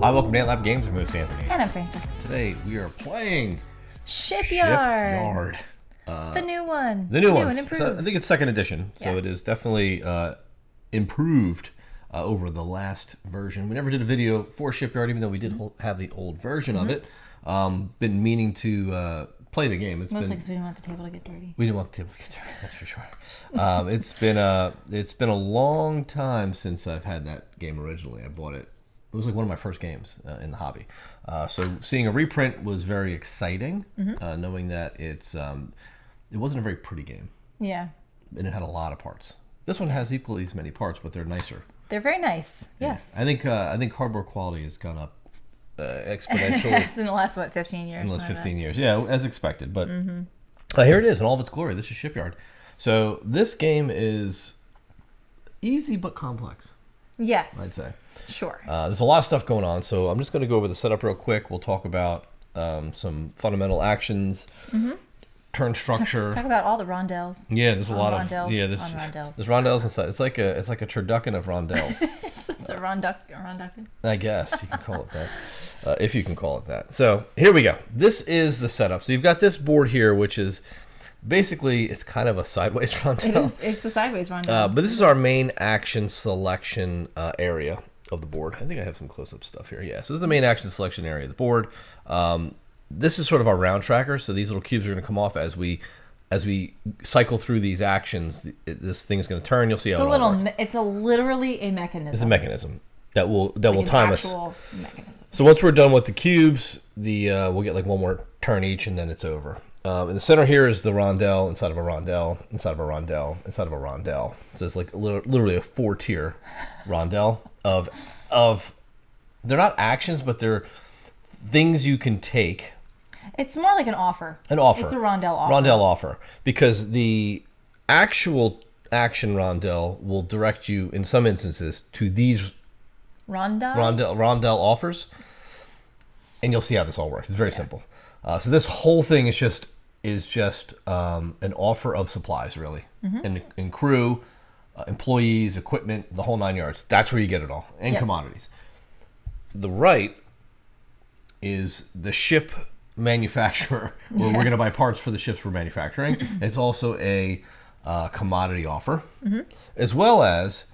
Hi, welcome to Lab Games. I'm host Anthony. And I'm Francis. Today we are playing Shipyard. The new one. The new one. Improved. So I think it's second edition, so it is definitely improved over the last version. We never did a video for Shipyard, even though we did have the old version of it. Been meaning to play the game. Mostly because we didn't want the table to get dirty. We didn't want the table to get dirty, that's for sure. It's been a long time since I've had that game originally. I bought it. It was like one of my first games in the hobby. So seeing a reprint was very exciting, knowing that it wasn't a very pretty game. Yeah. And it had a lot of parts. This one has equally as many parts, but they're nicer. They're very nice. Yes. I think cardboard quality has gone up exponentially. It's in the last, 15 years? In the last 15 years. Yeah, as expected. But here it is in all of its glory. This is Shipyard. So this game is easy but complex. Yes. I'd say. Sure. There's a lot of stuff going on, so I'm just going to go over the setup real quick. We'll talk about some fundamental actions, turn structure. Talk about all the rondelles. Yeah, there's a lot of rondelles. There's rondelles inside. It's like a turducken of rondelles. It's a ronducken. I guess you can call it that, if you can call it that. So here we go. This is the setup. So you've got this board here, which is basically it's kind of a sideways rondelle. It's a sideways rondelle. But this is our main action selection area of the board. I think I have some close-up stuff here. Yeah, so this is the main action selection area of the board. This is sort of our round tracker. So these little cubes are going to come off as we cycle through these actions. This thing's going to turn. You'll see how it all works. It's literally a mechanism. It's a mechanism that will time us. Mechanism. So once we're done with the cubes, we'll get like one more turn each, and then it's over. In the center here is the rondelle inside of a rondelle, inside of a rondelle, inside of a rondelle. So it's like literally a 4-tier rondelle of they're not actions, but they're things you can take. It's more like an offer. An offer. It's a rondelle offer. Rondelle offer, because the actual action rondelle will direct you in some instances to these rondelle offers, and you'll see how this all works. It's very simple. So this whole thing is just an offer of supplies, really, and crew, employees, equipment, the whole 9 yards. That's where you get it all, and commodities. The right is the ship manufacturer, where we're going to buy parts for the ships we're manufacturing. It's also a commodity offer, as well as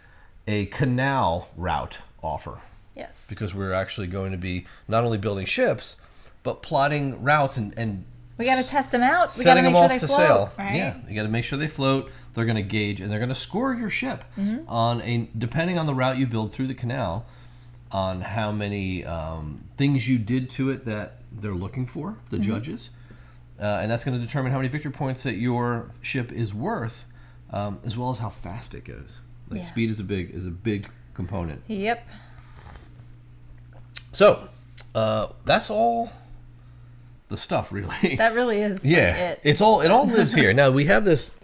a canal route offer. Yes. Because we're actually going to be not only building ships, but plotting routes and we got to test them out. We setting gotta them make off sure to they float, sail. right? Yeah, you got to make sure they float. They're going to gauge and they're going to score your ship on depending on the route you build through the canal, on how many things you did to it that they're looking for, the judges, and that's going to determine how many victory points that your ship is worth, as well as how fast it goes. Like speed is a big component. Yep. So that's all the stuff, really. That really is. Yeah, like it all lives here. Now we have this.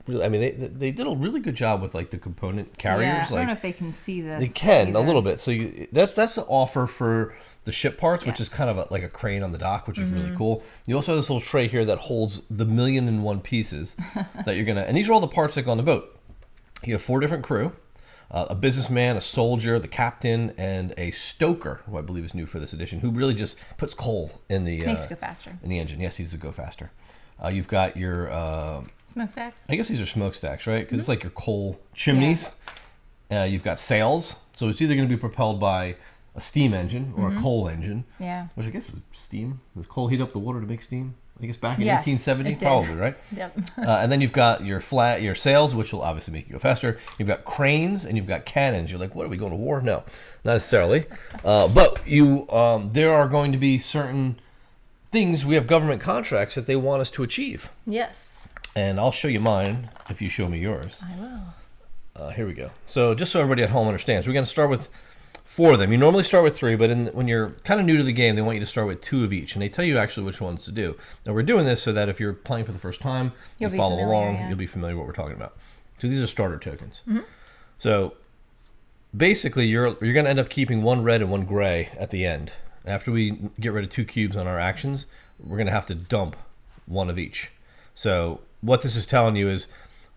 I mean, they did a really good job with like the component carriers. Yeah, I like, don't know if they can see this. They can either. a little bit. So that's the offer for the ship parts, which is kind of like a crane on the dock, which is really cool. You also have this little tray here that holds the 1,000,001 pieces that you're gonna. And these are all the parts that go on the boat. You have 4 different crew. A businessman, a soldier, the captain, and a stoker, who I believe is new for this edition, who really just puts coal in the makes it go faster. In the engine. Yes, he needs to go faster. You've got your smokestacks. I guess these are smokestacks, right? Because it's like your coal chimneys. Yeah. You've got sails, so it's either going to be propelled by a steam engine or a coal engine. Yeah. Which I guess was steam. Does coal heat up the water to make steam? I guess back in 1870, probably, right? Yep. And then you've got your sails, which will obviously make you go faster. You've got cranes and you've got cannons. You're like, what, are we going to war? No, not necessarily. But there are going to be certain things. We have government contracts that they want us to achieve. Yes. And I'll show you mine if you show me yours. I will. Here we go. So just so everybody at home understands, we're going to start with 4 of them. You normally start with 3, but when you're kind of new to the game, they want you to start with 2 of each, and they tell you actually which ones to do. Now we're doing this so that if you're playing for the first time, you follow along, you'll be familiar with what we're talking about. So these are starter tokens. So basically, you're going to end up keeping 1 red and 1 gray at the end. After we get rid of 2 cubes on our actions, we're going to have to dump 1 of each. So what this is telling you is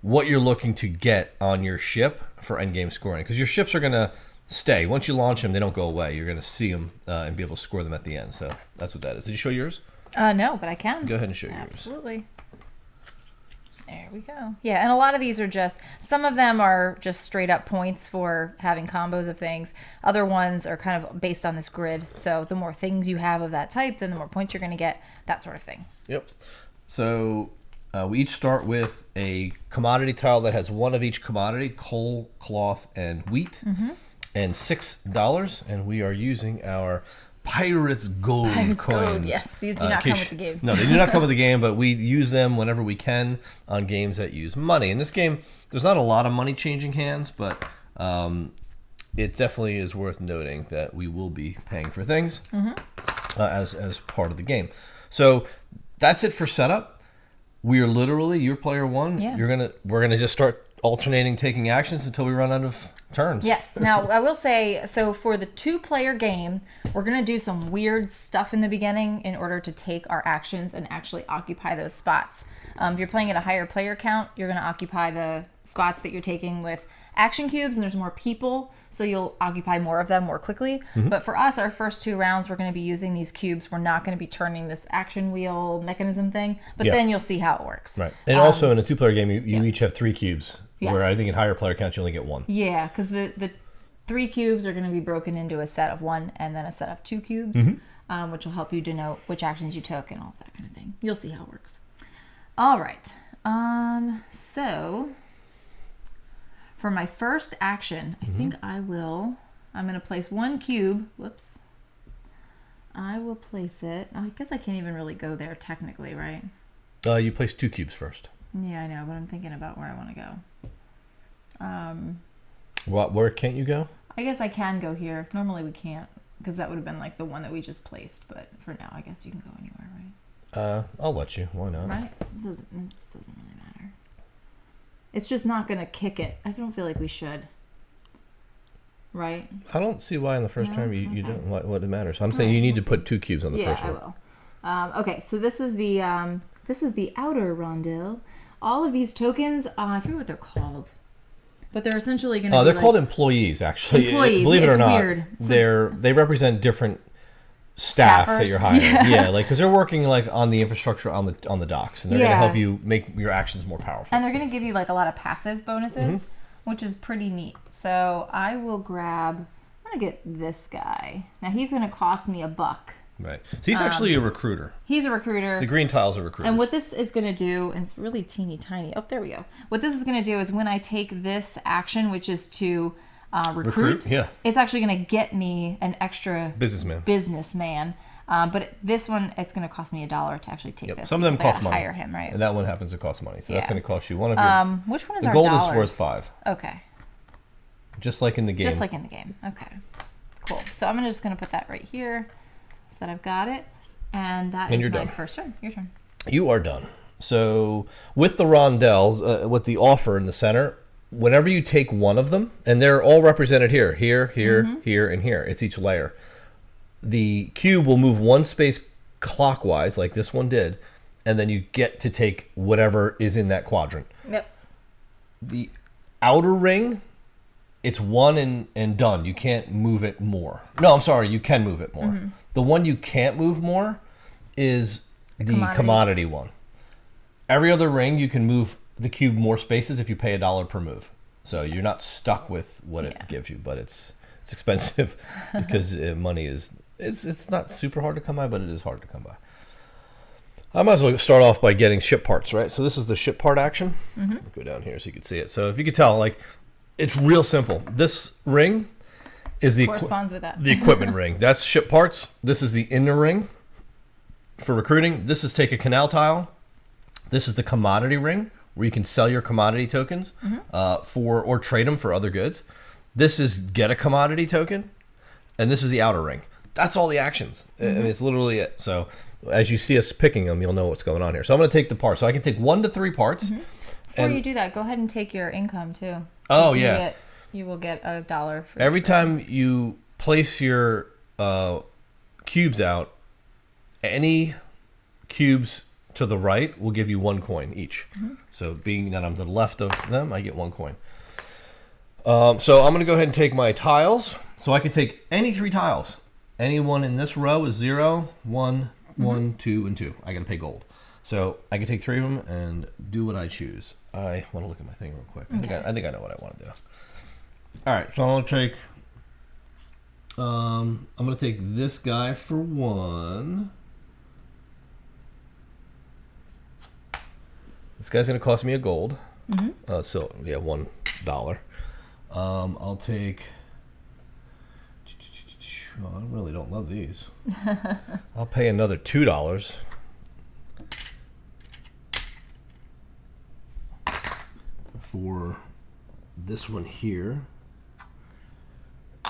what you're looking to get on your ship for endgame scoring, because your ships are going to stay. Once you launch them, they don't go away. You're going to see them and be able to score them at the end. So that's what that is. Did you show yours? No, but I can. Go ahead and show yours. Absolutely. There we go. Yeah, and a lot of these are just, some of them are just straight up points for having combos of things. Other ones are kind of based on this grid. So the more things you have of that type, then the more points you're going to get, that sort of thing. Yep. So we each start with a commodity tile that has one of each commodity, coal, cloth, and wheat, and $6. And we are using our Pirates Gold coins. Yes, these do not come with the game. No, they do not come with the game, but we use them whenever we can on games that use money. In this game, there's not a lot of money changing hands, but it definitely is worth noting that we will be paying for things as part of the game. So that's it for setup. We are literally, you're player one. Yeah. We're gonna just start alternating taking actions until we run out of turns. Yes. Now, I will say, so for the 2-player game, we're going to do some weird stuff in the beginning in order to take our actions and actually occupy those spots. If you're playing at a higher player count, you're going to occupy the spots that you're taking with action cubes, and there's more people, so you'll occupy more of them more quickly. But for us, our first 2 rounds, we're going to be using these cubes. We're not going to be turning this action wheel mechanism thing, but then you'll see how it works. Right. And also in a 2-player game, you each have 3 cubes. Yes. Where I think in higher player counts you only get 1. Yeah, because the 3 cubes are going to be broken into a set of 1 and then a set of 2 cubes, which will help you denote which actions you took and all that kind of thing. You'll see how it works. All right. So for my first action, I think I'm going to place 1 cube. Whoops. I will place it. I guess I can't even really go there technically, right? You place 2 cubes first. Yeah, I know, but I'm thinking about where I want to go. Where can't you go? I guess I can go here. Normally we can't, because that would have been like the one that we just placed. But for now, I guess you can go anywhere, right? I'll let you. Why not? Right? It doesn't really matter. It's just not going to kick it. I don't feel like we should. Right? I don't see why in the first time you don't. What it matters. I'm saying you need to put 2 cubes on the first one. Yeah, I will. Okay, so this is the outer rondelle. All of these tokens, I forget what they're called, but they're essentially going to. They're called employees, actually. Employees, believe it or not, weird. They represent different staff Staffers. that you're hiring. Yeah, like because they're working like on the infrastructure on the docks, and they're going to help you make your actions more powerful. And they're going to give you like a lot of passive bonuses, which is pretty neat. So I will grab. I'm going to get this guy. Now he's going to cost me $1. Right. So he's actually a recruiter. He's a recruiter. The green tiles are recruiters. And what this is going to do, and it's really teeny tiny. Oh, there we go. What this is going to do is when I take this action, which is to recruit, it's actually going to get me an extra businessman. But this one, it's going to cost me $1 to actually take this. Some of them cost money. Hire him, right? And that one happens to cost money. So that's going to cost you one of your... which one is the our gold dollars? is worth 5. Okay. Just like in the game. Just like in the game. Okay. Cool. So I'm just going to put that right here so that I've got it. And that is my first turn. Your turn. You are done. So with the rondelles, with the offer in the center, whenever you take one of them, and they're all represented here, here, and here. It's each layer. The cube will move 1 space clockwise, like this one did, and then you get to take whatever is in that quadrant. Yep. The outer ring, it's 1 and done. You can't move it more. No, I'm sorry, you can move it more. The one you can't move more is the commodity one. Every other ring, you can move the cube more spaces if you pay $1 per move. So you're not stuck with what it gives you, but it's expensive because money is it's not super hard to come by, but it is hard to come by. I might as well start off by getting ship parts, right? So this is the ship part action. I'll go down here so you can see it. So if you could tell, like, it's real simple. This ring is corresponds with that. The equipment ring. That's ship parts. This is the inner ring for recruiting. This is take a canal tile. This is the commodity ring where you can sell your commodity tokens for or trade them for other goods. This is get a commodity token, and this is the outer ring. That's all the actions. And it's literally it. So as you see us picking them, you'll know what's going on here. So I'm going to take the parts. So I can take 1 to 3 parts. Before you do that, go ahead and take your income too. Oh yeah. You will get $1 for every time you place your cubes out. Any cubes to the right will give you 1 coin each. So being that I'm to the left of them, I get 1 coin. So I'm going to go ahead and take my tiles. So I can take any 3 tiles. Anyone in this row is 0, 1, 1, 2, and 2. I got to pay gold. So I can take 3 of them and do what I choose. I want to look at my thing real quick. I think I know what I want to do. All right, so I'm going to take this guy for 1. This guy's going to cost me a gold. So yeah, $1. I'll take. Oh, I really don't love these. I'll pay another $2 for this one here.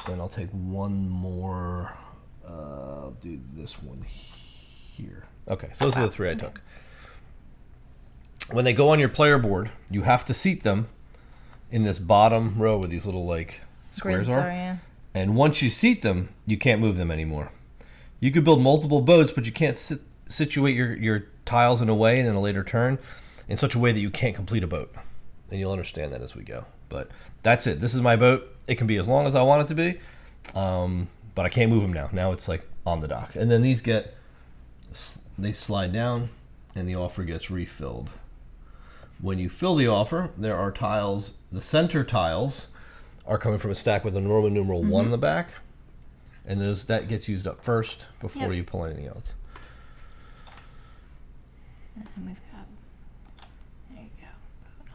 Then I'll take one more. I'll do this one here. Okay, so those are the 3 I took. When they go on your player board, you have to seat them in this bottom row where these little like squares are. Yeah. And once you seat them, you can't move them anymore. You could build multiple boats, but you can't situate your tiles in a way and in a later turn in such a way that you can't complete a boat. And you'll understand that as we go. But that's it. This is my boat. It can be as long as I want it to be, but I can't move them now. Now it's like on the dock. And then these they slide down, and the offer gets refilled. When you fill the offer, there are tiles. The center tiles are coming from a stack with a Roman numeral 1 in the back, and that gets used up first before you pull anything else. And we've got, there you go,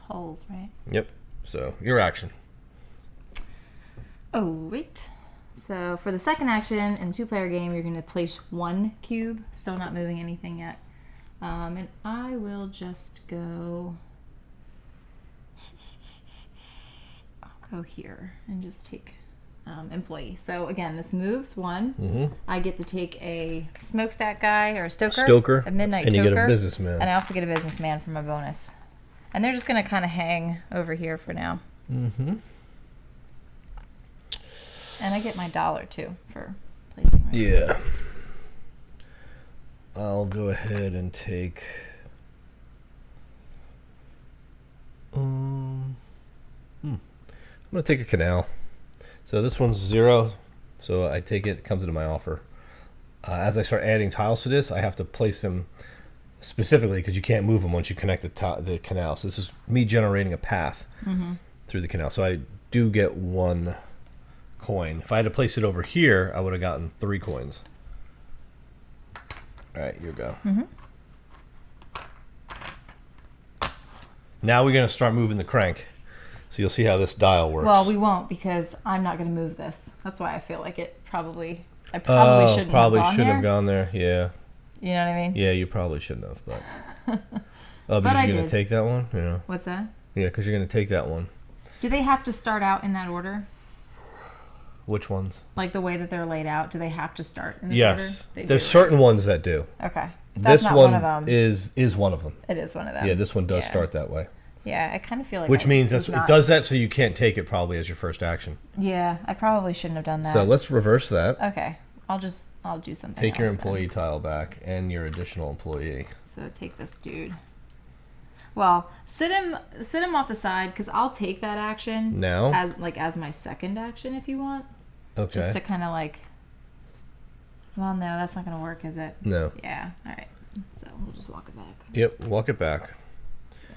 holes, right? Yep. So your action. Oh, right. So for the second action in a 2-player game, you're going to place 1 cube. Still not moving anything yet. And I will just go. I'll go here and just take employee. So again, this moves 1. I get to take a smokestack guy or a stoker, a midnight and toker, you get a businessman, and I also get a businessman for my bonus. And they're just going to kind of hang over here for now. And I get my $1 too for placing my Yeah. I'll go ahead and take. I'm going to take a canal. So this one's 0. So I take it. It comes into my offer. As I start adding tiles to this, I have to place them specifically because you can't move them once you connect the canal. So this is me generating a path through the canal. So I do get 1 coin. If I had to place it over here, I would have gotten 3 coins. All right, you go. Now we're going to start moving the crank. So you'll see how this dial works. Well, we won't because I'm not going to move this. That's why I feel like I probably shouldn't have gone there. Yeah. You know what I mean? Yeah, you probably shouldn't have, but. Oh, because you're going to take that one? Yeah. What's that? Yeah, because you're going to take that one. Do they have to start out in that order? Which ones? Like the way that they're laid out, do they have to start in this order? Yes. There's certain ones that do. Okay. This one is one of them. It is one of them. Yeah, this one does start that way. Yeah, I kind of feel like which means it does that so you can't take it probably as your first action. Yeah, I probably shouldn't have done that. So let's reverse that. Okay. I'll do something Take your else employee then. tile back and your additional employee. So take this dude. Well, sit him off the side because I'll take that action now as my second action if you want. Okay. Just to kind of like. Well, no, that's not going to work, is it? No. Yeah. All right. So we'll just walk it back. Yep. Walk it back.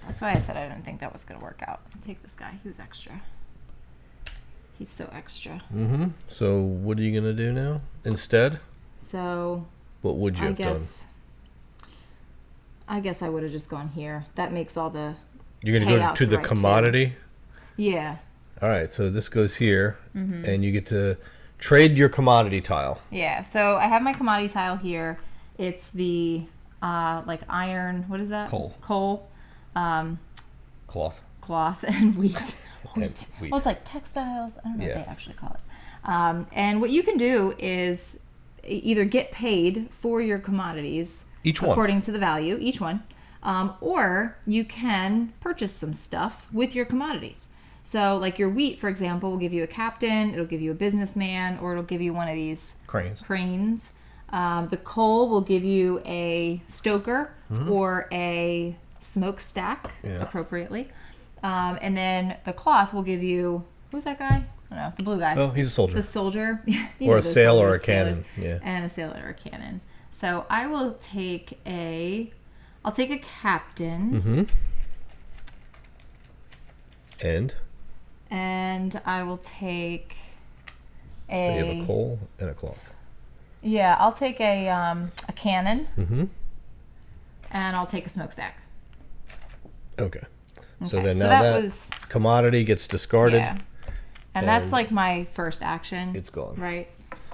That's why I said I didn't think that was going to work out. Take this guy. He was extra. He's so extra. So what are you going to do now instead? So. What would you have done? I guess I would have just gone here. That makes all the. You're going to go to the commodity? Too. Yeah. All right. So this goes here, and you get to trade your commodity tile. Yeah. So I have my commodity tile here. It's the iron. What is that? Coal. Cloth and wheat. Wheat. Well, it's like textiles. I don't know what they actually call it. And what you can do is either get paid for your commodities according to the value, each one, or you can purchase some stuff with your commodities. So like your wheat, for example, will give you a captain, it'll give you a businessman, or it'll give you one of these cranes. The coal will give you a stoker or a smokestack appropriately. And then the cloth will give you, Who's that guy? I don't know. The blue guy. Oh, he's a soldier. The soldier. Or a sail or a cannon. Yeah. And a sailor or a cannon. So I will take I'll take a captain. And I will take so you have a coal and a cloth. Yeah, I'll take a cannon. And I'll take a smokestack. Okay. So then now that commodity gets discarded. Yeah. And that's like my first action. It's gone. Right.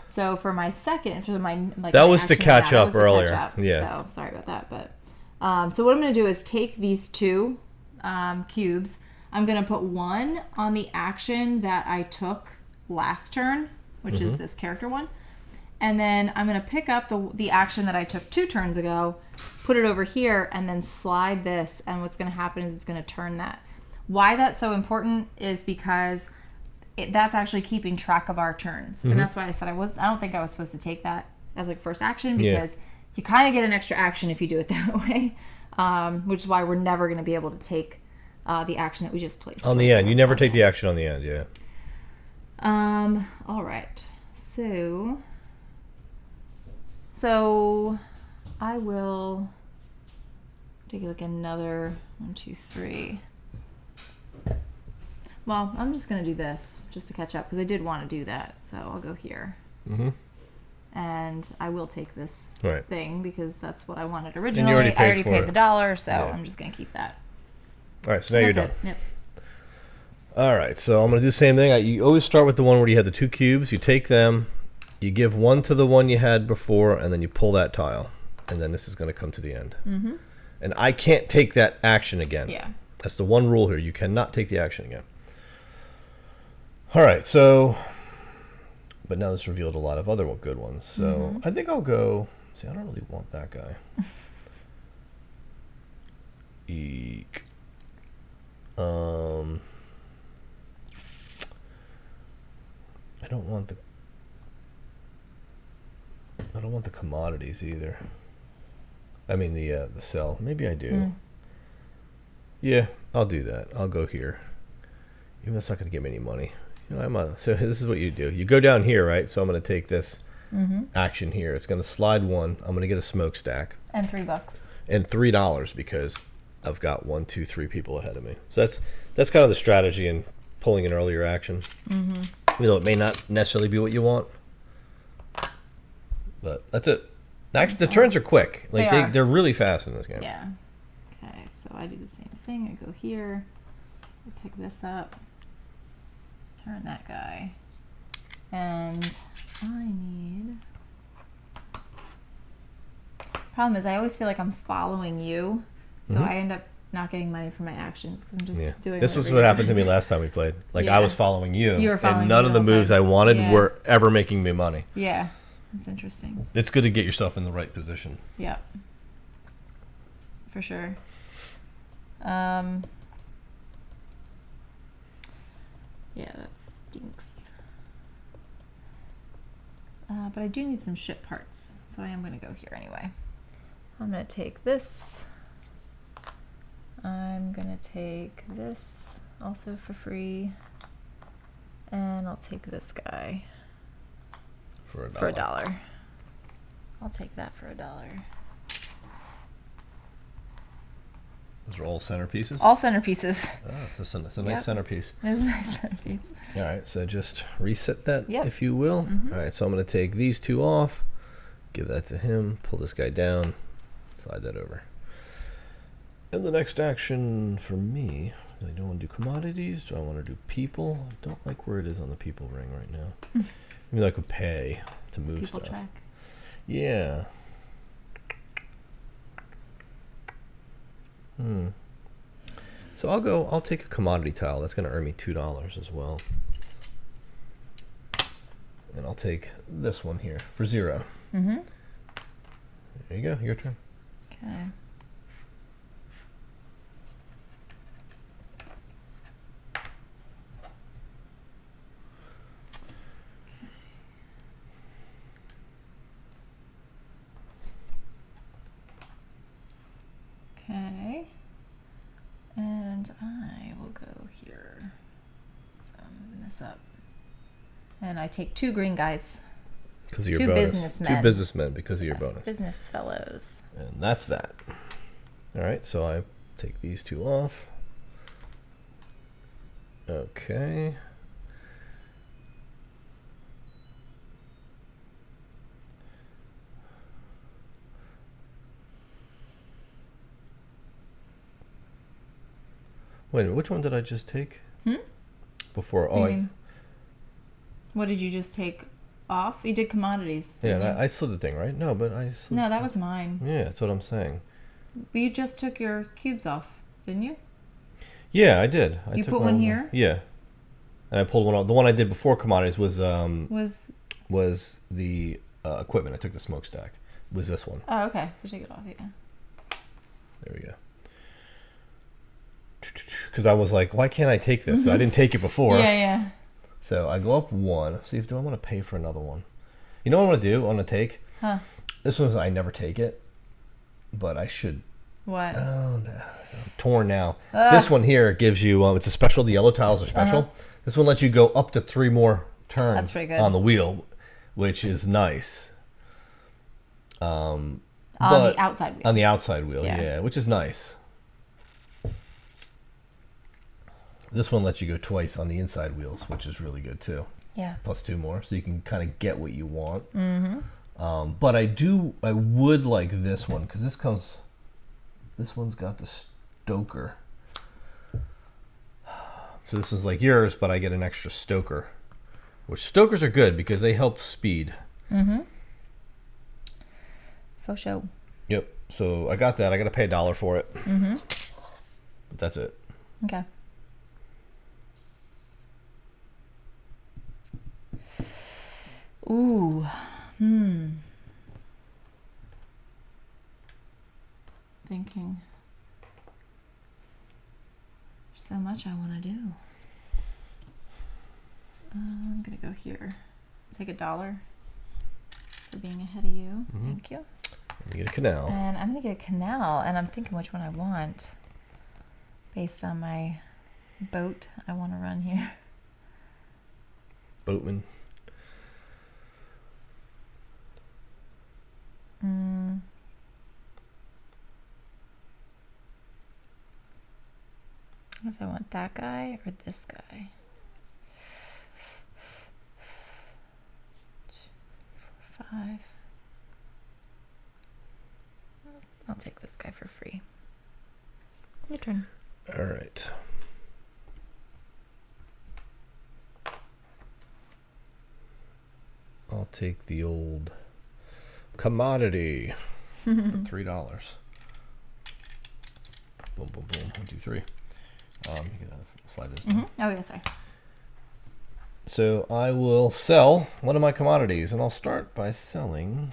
So for my second, for my like that my was to catch up earlier. Yeah. So sorry about that, but so what I'm going to do is take these two cubes. I'm going to put one on the action that I took last turn, which is this character one. And then I'm going to pick up the action that I took 2 turns ago, put it over here, and then slide this. And what's going to happen is it's going to turn that. Why that's so important is because that's actually keeping track of our turns. And that's why I said I don't think I was supposed to take that as like first action, because you kind of get an extra action if you do it that way, which is why we're never going to be able to take the action that we just placed. On the end. You never take the action on the end, yeah. All right. So I will take like another 1, 2, 3. Well, I'm just going to do this just to catch up because I did want to do that. So I'll go here. And I will take this thing because that's what I wanted originally. And you I already paid the $1, so I'm just going to keep that. All right, so now you're done. Yep. All right, so I'm going to do the same thing. You always start with the one where you had the 2 cubes. You take them, you give one to the one you had before, and then you pull that tile. And then this is going to come to the end. And I can't take that action again. Yeah. That's the one rule here. You cannot take the action again. All right, so, but now this revealed a lot of other good ones. So I think I'll go, see, I don't really want that guy. Eek. I don't want the commodities either. I mean the sell. Maybe I do. Yeah, I'll do that. I'll go here. Even though it's not going to give me any money. You know, so this is what you do. You go down here, right? So I'm going to take this action here. It's going to slide 1. I'm going to get a smokestack. And $3. And $3 because I've got 1, 2, 3 people ahead of me. So that's kind of the strategy in pulling an earlier action. You know, it may not necessarily be what you want, but that's it. Actually, the turns are quick. Like they're really fast in this game. Yeah. Okay, so I do the same thing. I go here, I pick this up, turn that guy, and I need. Problem is, I always feel like I'm following you, so I end up not getting money for my actions because I'm just doing. This was what happened to me last time we played. Like I was following you, were following and none of the moves I wanted were ever making me money. Yeah, that's interesting. It's good to get yourself in the right position. Yeah, for sure. Yeah, that stinks. But I do need some ship parts, so I am going to go here anyway. I'm going to take this. I'm going to take this also for free. And I'll take this guy for $1. I'll take that for $1. Those are all centerpieces? All centerpieces. Oh, that's a nice centerpiece. It's a nice centerpiece. All right, so just reset that, if you will. All right, so I'm going to take these 2 off, give that to him, pull this guy down, slide that over. And the next action for me, I don't want to do commodities. Do I want to do people? I don't like where it is on the people ring right now. Maybe I could pay to move people stuff. Track. Yeah. So I'll take a commodity tile. That's going to earn me $2 as well. And I'll take this one here for $0. There you go. Your turn. Okay. Okay. And I will go here. So I'm moving this up. And I take 2 green guys. Because of your 2 bonus. businessmen. 2 businessmen because of your bonus. Business fellows. And that's that. All right, so I take these 2 off. Okay. Wait a minute, which one did I just take? Before, what did you just take off? You did commodities. Yeah, I slid the thing, right? No, but I slid. No, that was mine. Yeah, that's what I'm saying. But you just took your cubes off, didn't you? Yeah, I did. You put one here? Yeah. And I pulled one off. The one I did before commodities was the equipment. I took the smokestack. It was this one. Oh, okay. So take it off, yeah. There we go. Because I was like, why can't I take this? I didn't take it before. Yeah. So I go up 1. See, do I want to pay for another one? You know what I'm going to do? I'm going to take. Huh. This one's, I never take it. But I should. What? Oh, I'm torn now. This one here gives you, it's a special. The yellow tiles are special. This one lets you go up to 3 more turns. That's pretty good. On the wheel, which is nice. On the outside wheel. On the outside wheel, yeah, which is nice. This one lets you go twice on the inside wheels, which is really good too. Yeah. Plus 2 more, so you can kind of get what you want. But I would like this one because this one's got the stoker. So this is like yours, but I get an extra stoker, which stokers are good because they help speed. For sure. Yep. So I got that. I got to pay $1 for it. But that's it. Okay. Ooh. Thinking. There's so much I want to do. I'm going to go here. Take $1 for being ahead of you. Thank you. You get a canal. And I'm going to get a canal, and I'm thinking which one I want based on my boat I want to run here. Boatman. I don't know if I want that guy or this guy. 2, 3, 4, 5. I'll take this guy for free. Your turn. All right. I'll take the old commodity for $3. Boom, boom, boom. 1, 2, 3. You gotta slide this down. Oh, yeah, sorry. So I will sell one of my commodities, and I'll start by selling.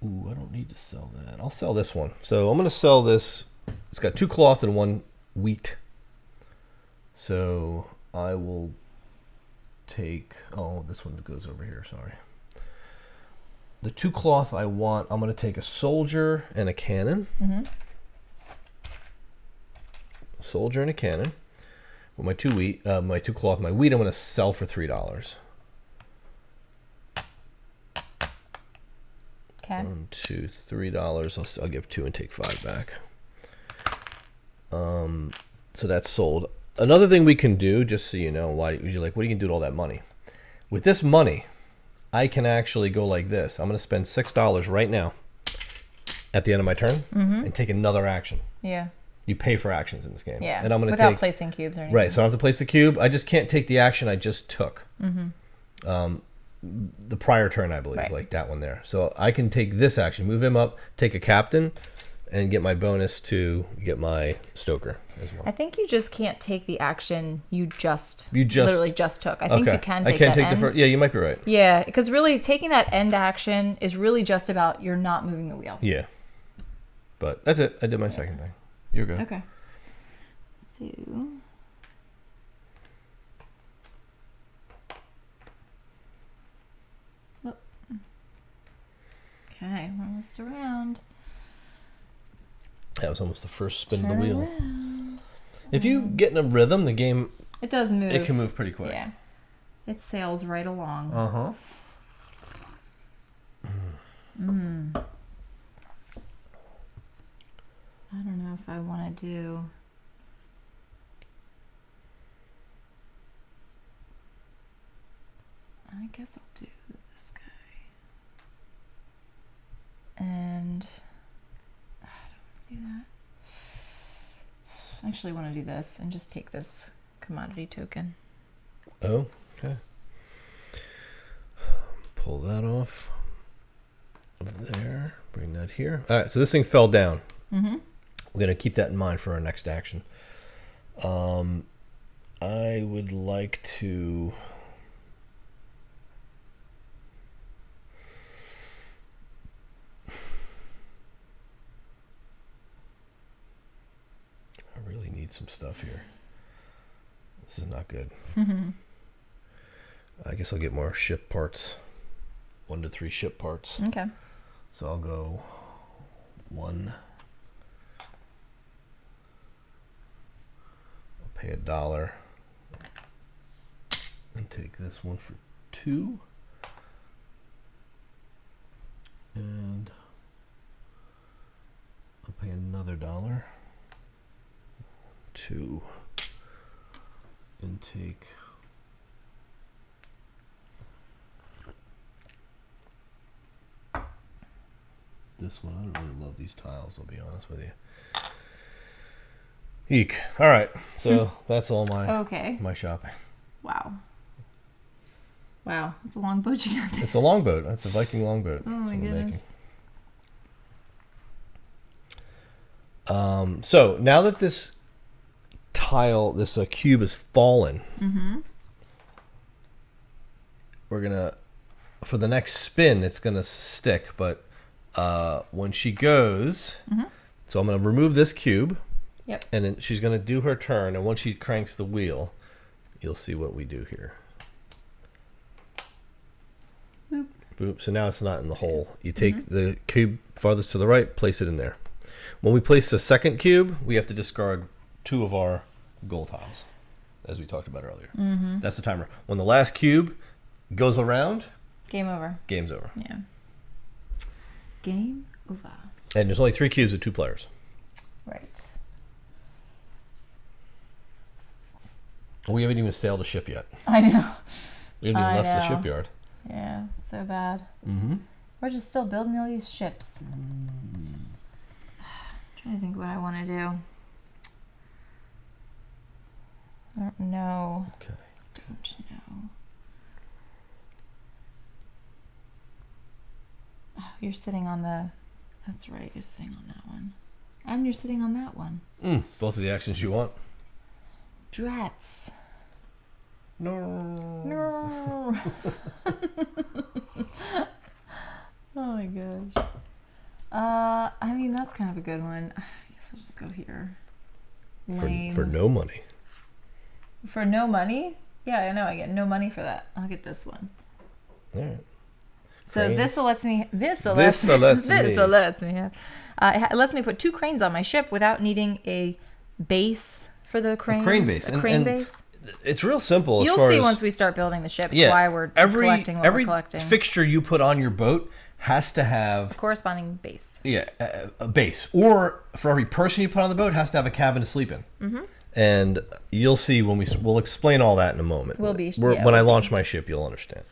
Ooh, I don't need to sell that. I'll sell this one. So I'm going to sell this. It's got 2 cloth and 1 wheat. So I will take. Oh, this one goes over here. Sorry. The 2 cloth I want. I'm going to take a soldier and a cannon. Soldier and a cannon. With my 2 wheat, my 2 cloth, my wheat, I'm going to sell for $3. Okay. 1, 2, $3. I'll give 2 and take 5 back. So that's sold. Another thing we can do, just so you know, why you're like, what are you gonna do with all that money? With this money, I can actually go like this. I'm gonna spend $6 right now at the end of my turn and take another action. Yeah. You pay for actions in this game. Yeah. And I'm gonna without placing cubes or anything. Right. So I don't have to place the cube. I just can't take the action I just took. The prior turn, I believe, like that one there. So I can take this action, move him up, take a captain, and get my bonus to get my stoker as well. I think you just can't take the action you literally just took. I think you can take that end. Yeah, you might be right. Yeah, because really taking that end action is really just about you're not moving the wheel. Yeah. But that's it. I did my second thing. You're good. Okay. So... Okay, roll this around. That was almost the first spin of the wheel. If you get in a rhythm, the game It does move. It can move pretty quick. Yeah. It sails right along. Uh-huh. I don't know if I want to do... I guess I'll do this guy. And I don't want to do that. I actually want to do this and just take this commodity token. Oh, okay. Pull that off of there. Bring that here. All right, so this thing fell down. Mm-hmm. We're going to keep that in mind for our next action. I would like to... I really need some stuff here. This is not good. Mm-hmm. I guess I'll get more ship parts. 1 to 3 ship parts. Okay. So I'll go 1. I'll pay $1 and take this one for 2. And I'll pay another $1. 2. And take this one. I don't really love these tiles, I'll be honest with you. Eek. All right. So that's all my shopping. Wow. Wow. It's a long boat you got there. It's a longboat. That's a Viking longboat. Oh my goodness. So now that this tile, this cube is fallen, we're gonna, for the next spin, it's gonna stick. But when she goes, so I'm gonna remove this cube. Yep. And then she's gonna do her turn, and once she cranks the wheel, you'll see what we do here. Boop. Boop. So now it's not in the hole. You take the cube farthest to the right, place it in there. When we place the second cube, we have to discard 2 of our gold tiles, as we talked about earlier. That's the timer. When the last cube goes around, Game over. game's over. Yeah. Game over. And there's only 3 cubes with 2 players. Right. We haven't even sailed a ship yet. I know. We haven't even left the know. shipyard. Yeah, so bad. Mm-hmm. We're just still building all these ships. Trying to think what I want to do. I don't know. Okay. Don't know. Oh, you're sitting on the... That's right, you're sitting on that one. And you're sitting on that one. Both of the actions you want. Drats. No. No. Oh my gosh. I mean, that's kind of a good one. I guess I'll just go here. Lame. For no money. For no money? Yeah, I know. I get no money for that. I'll get this one. All right. So Crane. this lets me. This lets me. It lets me put 2 cranes on my ship without needing a base for the cranes. A crane base. A crane base. It's real simple. You'll see once we start building the ships why we're collecting what we're collecting. Every fixture you put on your boat has to have a corresponding base. Yeah, a base. Or for every person you put on the boat has to have a cabin to sleep in. And you'll see when we'll explain all that in a moment. When I launch my ship, you'll understand.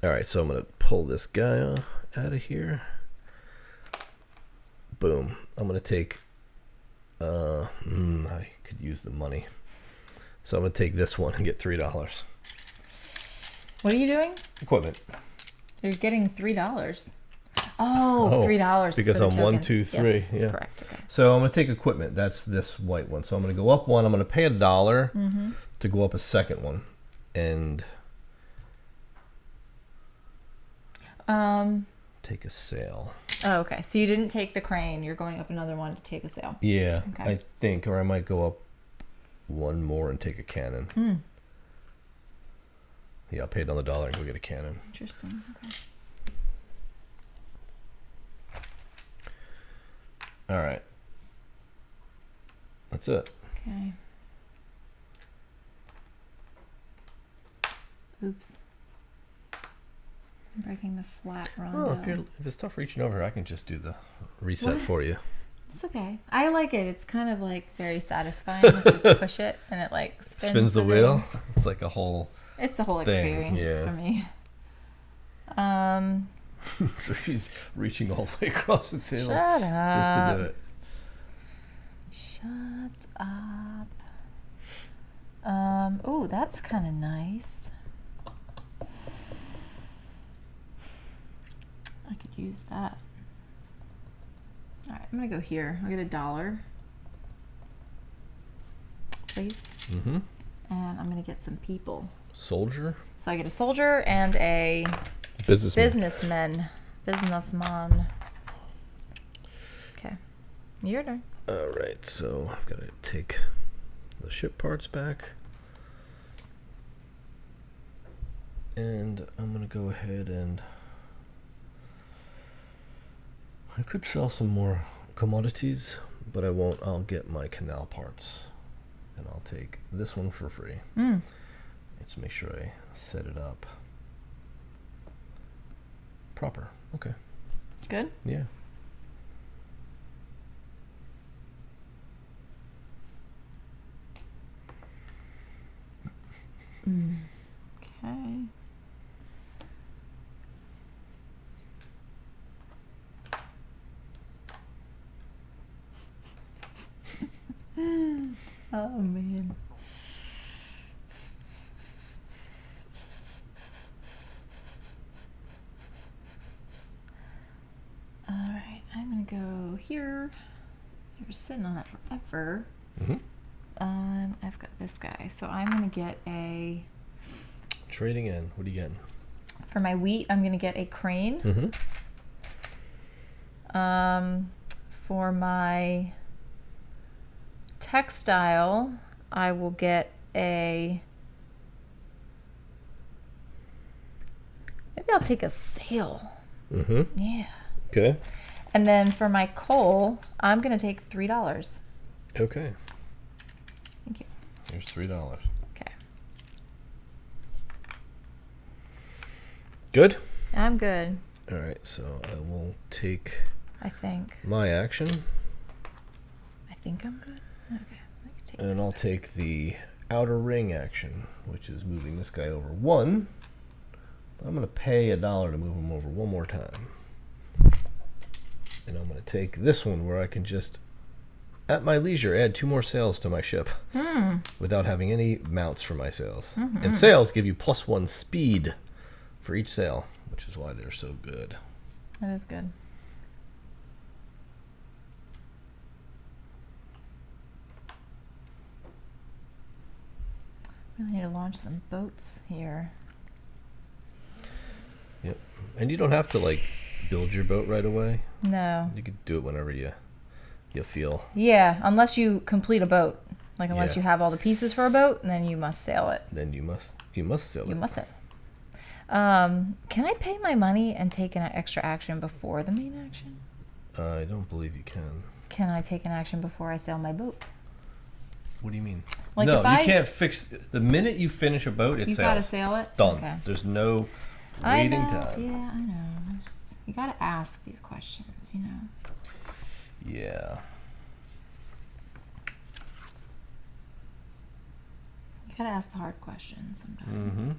All right, so I'm going to pull this guy out of here. Boom. I'm going to take... I could use the money. So I'm going to take this one and get $3. What are you doing? Equipment. You're getting $3. Oh, $3 because for the I'm 1, tokens. 2, 3. Yes, yeah. correct. Okay. So I'm going to take equipment. That's this white one. So I'm going to go up 1. I'm going to pay $1 to go up a second one, and take a sail. Oh, okay. So you didn't take the crane. You're going up another one to take a sail. Yeah, okay. I think, or I might go up 1 more and take a cannon. Yeah, I'll pay another $1 and go get a cannon. Interesting. Okay. All right. That's it. Okay. Oops. I'm breaking the flat Oh, rondo. if it's tough reaching over, I can just do the reset for you. It's okay. I like it. It's kind of like very sasatisfying if you push it and it like spins the wheel. It's like a whole. It's a whole thing. experience for me. So she's reaching all the way across the table Shut up. just to do it. Shut up. Oh, that's kind of nice. I could use that. All right, I'm gonna go here. I'll get $1, please. Mm-hmm. And I'm gonna get some people. Soldier. So I get a soldier and a businessman. Okay, your turn. All right, so I've got to take the ship parts back. And I'm going to go ahead and I could sell some more commodities, but I won't. I'll get my canal parts and I'll take this one for free. Let's make sure I set it up proper. Okay. Good? Yeah. Okay. Oh man. All right, I'm gonna go here. You're sitting on that forever. Mm-hmm. I've got this guy, so I'm gonna get a. Trading in. What are you getting? For my wheat, I'm gonna get a crane. Mm-hmm. For my textile, I will get a. Maybe I'll take a sail. Mm-hmm. Yeah. Okay. And then for my coal, I'm gonna take $3. Okay. Thank you. Here's $3. Okay. Good? I'm good, All right, so I will take I think. my action I think I'm good. Okay. I can take and this I'll back. take the outer ring action, which is moving this guy over 1. But I'm going to pay $1 to move him over one more time. And I'm going to take this one where I can just, at my leisure, add 2 more sails to my ship without having any mounts for my sails. And sails give you +1 speed for each sail, which is why they're so good. That is good. Really need to launch some boats here. Yep. And you don't have to like build your boat right away. No. You could do it whenever you feel. Yeah, unless you complete a boat. Like unless Yeah. you have all the pieces for a boat, then you must sail it. Then you must sail it. You must sail. Can I pay my money and take an extra action before the main action? I don't believe you can. Can I take an action before I sail my boat? What do you mean? Like no, if you can't fix the minute you finish a boat. It You sails. gotta sail it? Done. Okay. There's no I waiting know. time. Yeah, I know. You gotta ask these questions, you know. Yeah. You gotta ask the hard questions sometimes. Mm-hmm.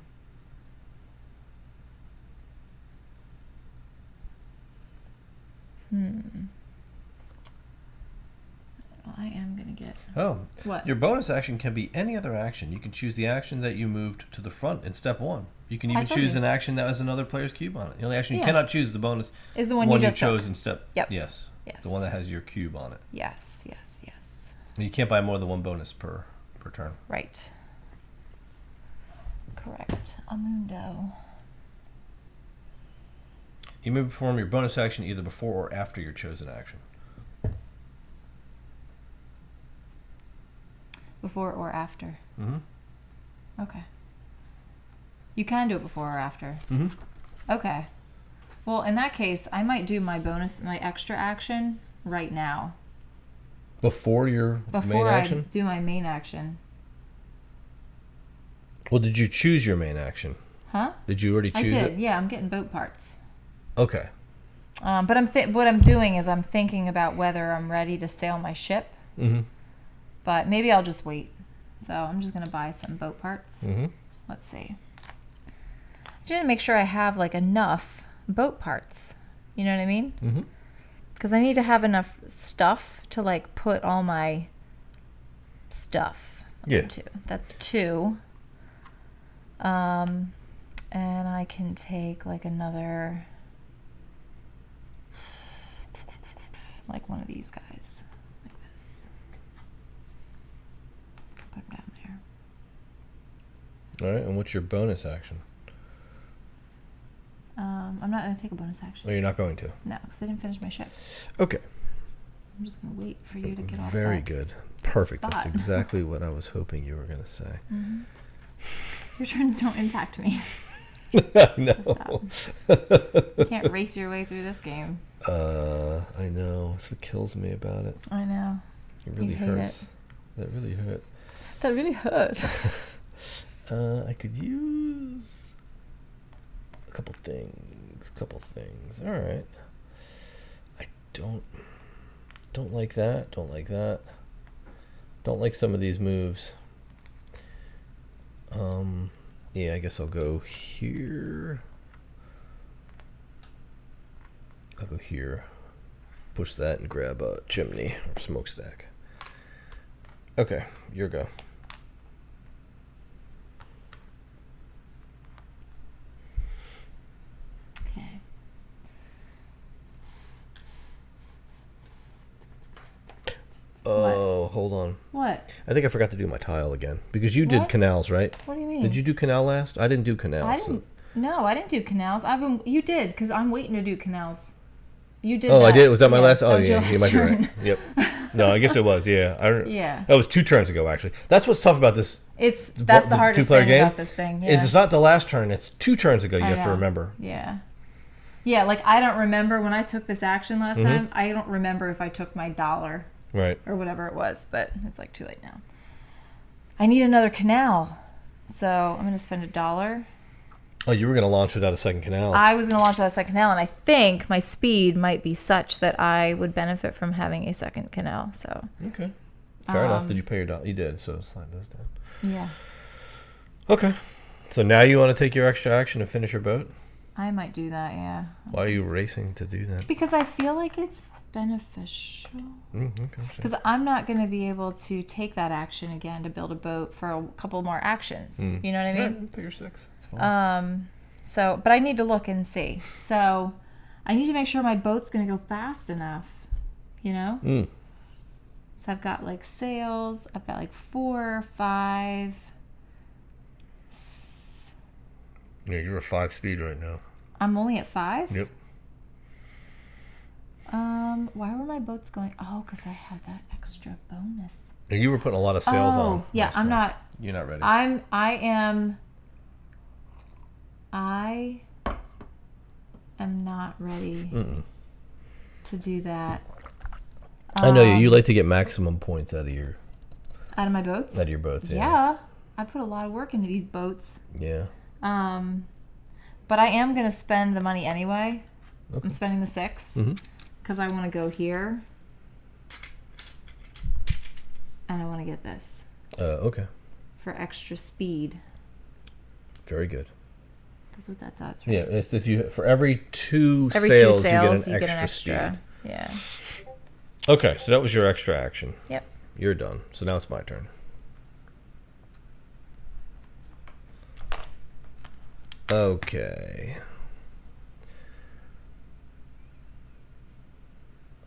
Well, I am gonna get. Oh. What? Your bonus action can be any other action. You can choose the action that you moved to the front in step 1. You can even told choose you. an action that has another player's cube on it. The only action you Yeah. cannot choose is the bonus Is the one you just chose took. in step. Yep. Yes. Yes. The one that has your cube on it. Yes, yes, yes. And you can't buy more than 1 bonus per turn. Right. Correct. Amundo. You may perform your bonus action either before or after your chosen action. Before or after? Mm-hmm. Okay. You can do it before or after. Mm-hmm. Okay. Well, in that case, I might do my extra action right now. Before your Before main I action? do my main action. Well, did you choose your main action? Huh? Did you already choose it? I did. Yeah, I'm getting boat parts. Okay. But what I'm doing is I'm thinking about whether I'm ready to sail my ship. Mm-hmm. But maybe I'll just wait. So I'm just gonna buy some boat parts. Mm-hmm. Let's see. I just need to make sure I have like enough boat parts. You know what I mean? Mm-hmm. Because I need to have enough stuff to like put all my stuff into. That's 2. And I can take like another, like one of these guys, like this. Put them down there. All right, and what's your bonus action? I'm not going to take a bonus action. Oh, you're not going to? No, because I didn't finish my ship. Okay. I'm just going to wait for you to get off Very that good. Perfect. spot. That's exactly what I was hoping you were going to say. Mm-hmm. Your turns don't impact me. No. You can't race your way through this game. I know. That's what kills me about it. I know. It really hurts. That really hurt. That really hurt. I could use a couple things. All right. I don't like that. Don't like that. Don't like some of these moves. Yeah, I guess I'll go here. I'll go here. Push that and grab a chimney or smokestack. Okay, your go. Okay. Oh, hold on. What? I think I forgot to do my tile again because you did canals, right? What do you mean? Did you do canal last? I didn't do canals. No, I didn't do canals. You did because I'm waiting to do canals. You did. Oh, that. I did. Was that my last? Oh, that yeah. You might be right. Yep. No, I guess it was. Yeah. Yeah. That was 2 turns ago, actually. That's what's tough about this. That's the hardest thing about this thing. Yeah. Is it's not the last turn. It's 2 turns ago. You have to remember. Yeah. Yeah. Like I don't remember when I took this action last time. I don't remember if I took my $1. Right. Or whatever it was, but it's like too late now. I need another canal, so I'm going to spend $1. Oh, you were going to launch without a second canal. I was going to launch without a second canal, and I think my speed might be such that I would benefit from having a second canal. So okay, fair enough. Did you pay your $1? You did, so slide those down. Yeah. Okay, so now you want to take your extra action to finish your boat? I might do that. Yeah. Why are you racing to do that? Because I feel like it's beneficial. Okay. Because I'm not going to be able to take that action again to build a boat for a couple more actions. You know what I mean? Pick your 6. It's fine. So, but I need to look and see. So, I need to make sure my boat's going to go fast enough. You know? So I've got like sails. I've got like 4, 5. Yeah, you're at 5 speed right now. I'm only at 5? Yep. Why were my boats going? Oh, because I had that extra bonus. And you were putting a lot of sails on. Yeah, I'm not. You're not ready. I am not ready to do that. I know you. You like to get maximum points out of my boats? Out of your boats, yeah. Yeah. I put a lot of work into these boats. Yeah. But I am going to spend the money anyway. Okay. I'm spending the 6 because I want to go here. And I want to get this. Okay. For extra speed. Very good. That's what that does, right? Yeah, it's if you for every two sails you get an extra speed. Yeah. Okay, so that was your extra action. Yep. You're done. So now it's my turn. Okay.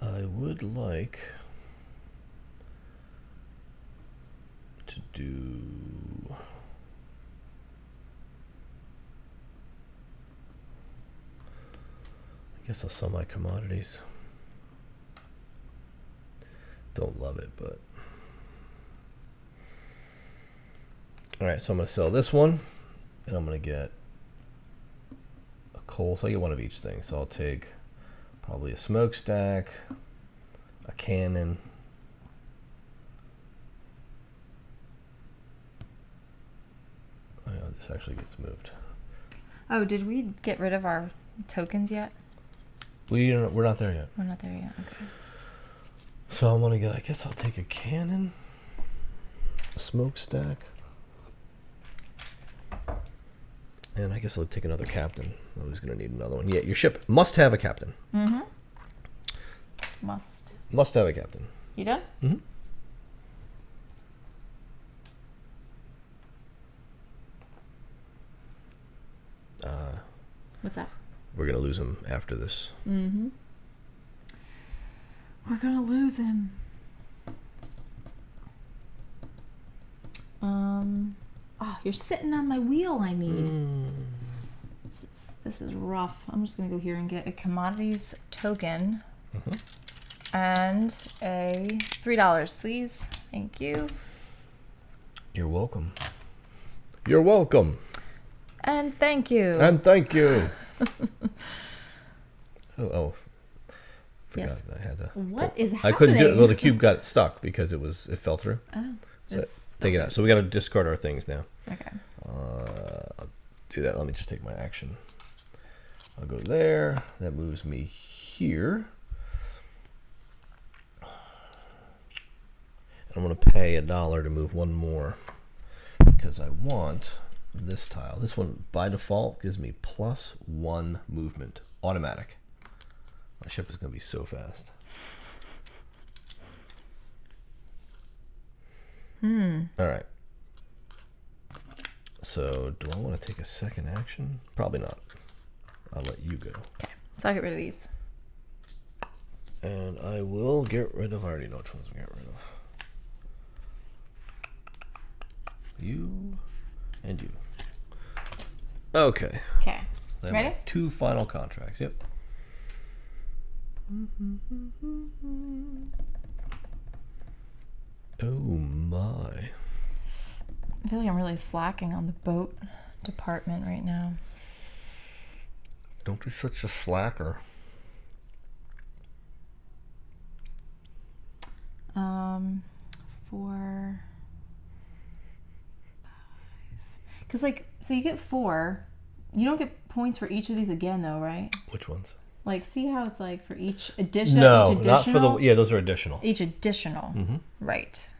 I would like to do I guess I'll sell my commodities. Don't love it, but all right, so I'm going to sell this one and I'm going to get a coal, so I get one of each thing. So I'll take probably a smokestack, a cannon, oh, yeah, this actually gets moved. Oh, did we get rid of our tokens yet? We're not there yet. We're not there yet. Okay. So I want to get. I guess I'll take a cannon, a smokestack, and I guess I'll take another captain. I was going to need another one. Yeah, your ship must have a captain. Mm-hmm. Must have a captain. You done? Mm-hmm. What's that? We're going to lose him after this. Mm-hmm. We're going to lose him. Oh, you're sitting on my wheel, I need. This is rough. I'm just going to go here and get a commodities token. Mm-hmm. And a $3, please. Thank you. You're welcome. You're welcome. And thank you. And thank you. oh. Forgot Yes. that I had to. What is happening? I couldn't do it. Well, the cube got stuck because it fell through. Oh. So take it out. So we got to discard our things now. Okay. I'll do that. Let me just take my action. I'll go there. That moves me here. I'm going to pay $1 to move one more because I want this tile. This one, by default, gives me +1 movement. Automatic. My ship is going to be so fast. All right. So, do I want to take a second action? Probably not. I'll let you go. Okay. So I'll get rid of these. And I will get rid of, I already know which ones we get rid of. You and you. Okay. Okay. Ready? 2 final contracts. Yep. Oh my. I feel like I'm really slacking on the boat department right now. Don't be such a slacker. Four. Because, like, so you get 4. You don't get points for each of these again, though, right? Which ones? Like, see how it's like for each addition? No, each additional? not for the. Yeah, those are additional. Each additional. Mm-hmm. Right.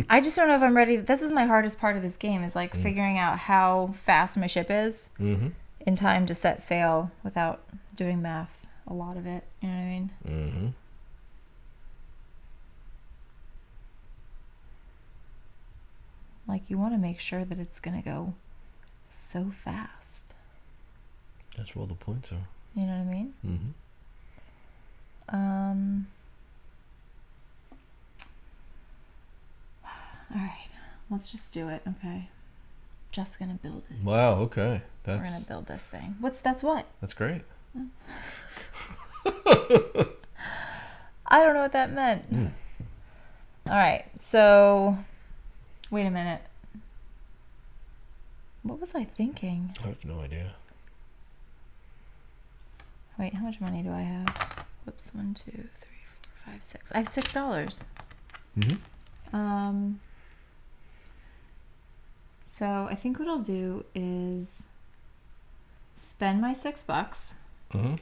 I just don't know if I'm ready. This is my hardest part of this game is like figuring out how fast my ship is in time to set sail without doing math. A lot of it. You know what I mean? Mm-hmm. Like, you want to make sure that it's going to go so fast. That's where all the points are. You know what I mean? Mm-hmm. All right. Let's just do it, okay? Just going to build it. Wow, okay. We're going to build this thing. That's what? That's great. I don't know what that meant. All right. So, wait a minute. What was I thinking? I have no idea. Wait, how much money do I have? Whoops, 1, 2, 3, 4, 5, 6. I have $6. Mm-hmm. So I think what I'll do is spend my $6. Mm-hmm.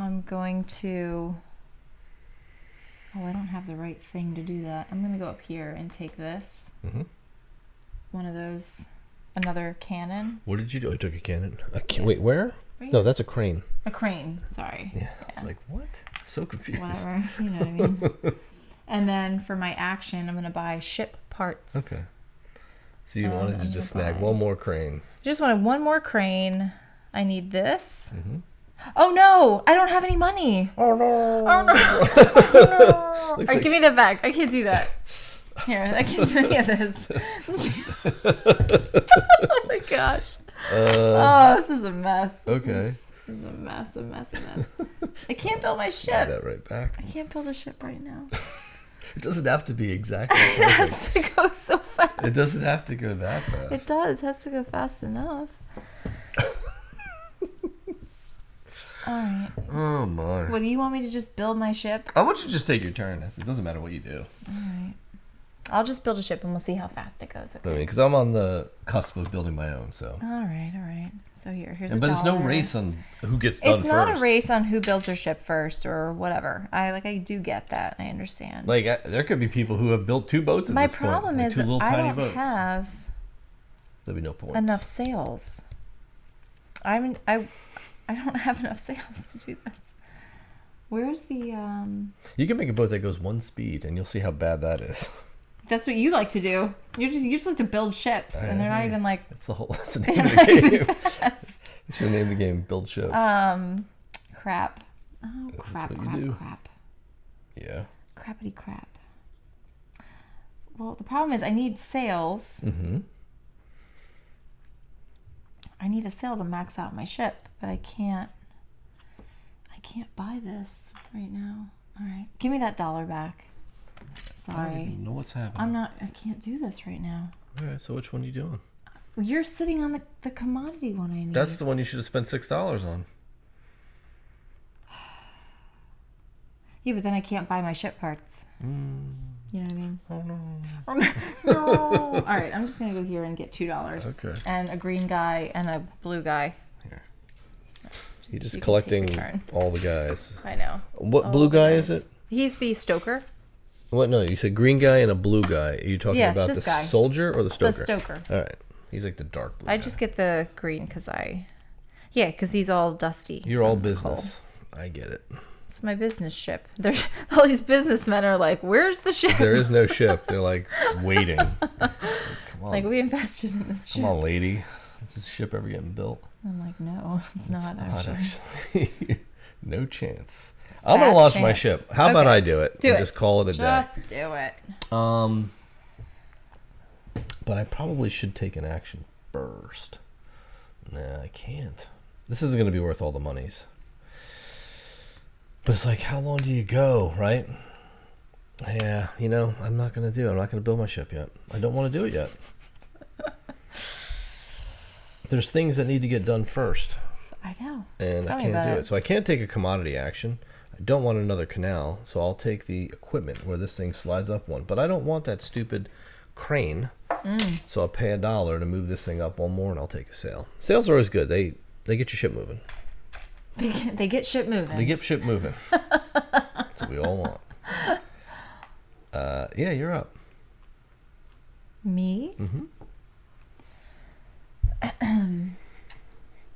I'm going to. Oh, I don't have the right thing to do that. I'm gonna go up here and take this. Mm-hmm. One of those. Another cannon. What did you do? I took a cannon. Wait, where? Right No, here. that's a crane. A crane. Sorry. Yeah. I was like, what? So confused. Whatever. You know what I mean. And then for my action, I'm gonna buy ship parts. Okay. So you wanted to just snag one more crane. Just wanted one more crane. I need this. Mm-hmm. Oh no! I don't have any money. Oh no! Oh no! Oh, no. Like... Give me that back. I can't do that. Here, I can't do any of this. Oh my gosh! Oh, this is a mess. Okay. This is a mess. I can't build my ship. Add that right back. I can't build a ship right now. It doesn't have to be exactly. It has to go so fast. It doesn't have to go that fast. It does. It has to go fast enough. All right. Oh my. Well, you want me to just build my ship? I want you to just take your turn. It doesn't matter what you do. All right. I'll just build a ship and we'll see how fast it goes. Okay. Because I'm on the cusp of building my own. So. All right. So here's But it's no race on who gets done first. It's not a race on who builds their ship first or whatever. I do get that. I understand. Like there could be people who have built 2 boats at this point. My problem is that I don't have there'll be no points. enough sails. I don't have enough sails to do this. Where's the You can make a boat that goes 1 speed, and you'll see how bad that is. That's what you like to do. You just like to build ships, and they're not even like. That's the name of the game. You should name the game "Build Ships." Crap. Oh, crap! Yeah. Crappity crap. Well, the problem is I need sails. Mm-hmm. I need a sail to max out my ship, but I can't buy this right now. All right, give me that $1 back. Sorry. I don't even know what's happening. I can't do this right now. All right, so which one are you doing? Well, you're sitting on the commodity one I need. That's the one you should have spent $6 on. Yeah, but then I can't buy my ship parts. You know what I mean? Oh, no. No. All right, I'm just going to go here and get $2. Okay. And a green guy and a blue guy. Here. You're just collecting all the guys. I know. What blue guy is it? He's the stoker. What? No, you said green guy and a blue guy. Are you talking about the guy. soldier or the stoker? The stoker. All right. He's like the dark blue I guy. just get the green because he's all dusty. You're all business. I get it. It's my business ship. All these businessmen are like, where's the ship? There is no ship. They're like waiting. Come on. Like, we invested in this ship. Come on, lady. Is this ship ever getting built? I'm like, no, it's not actually. No chance. I'm going to launch my ship. How about I do it? Do it. Just call it a day. Just do it. But I probably should take an action first. Nah, I can't. This isn't going to be worth all the monies. But it's like, how long do you go, right? Yeah, I'm not going to do it. I'm not going to build my ship yet. I don't want to do it yet. There's things that need to get done first. I know. And I can't do it. So I can't take a commodity action. I don't want another canal, so I'll take the equipment where this thing slides up one. But I don't want that stupid crane. So I'll pay $1 to move this thing up one more, and I'll take a sail. Sails are always good. They get your ship moving. They get ship moving. They get ship moving. That's what we all want. Yeah, you're up. Me? Mm-hmm.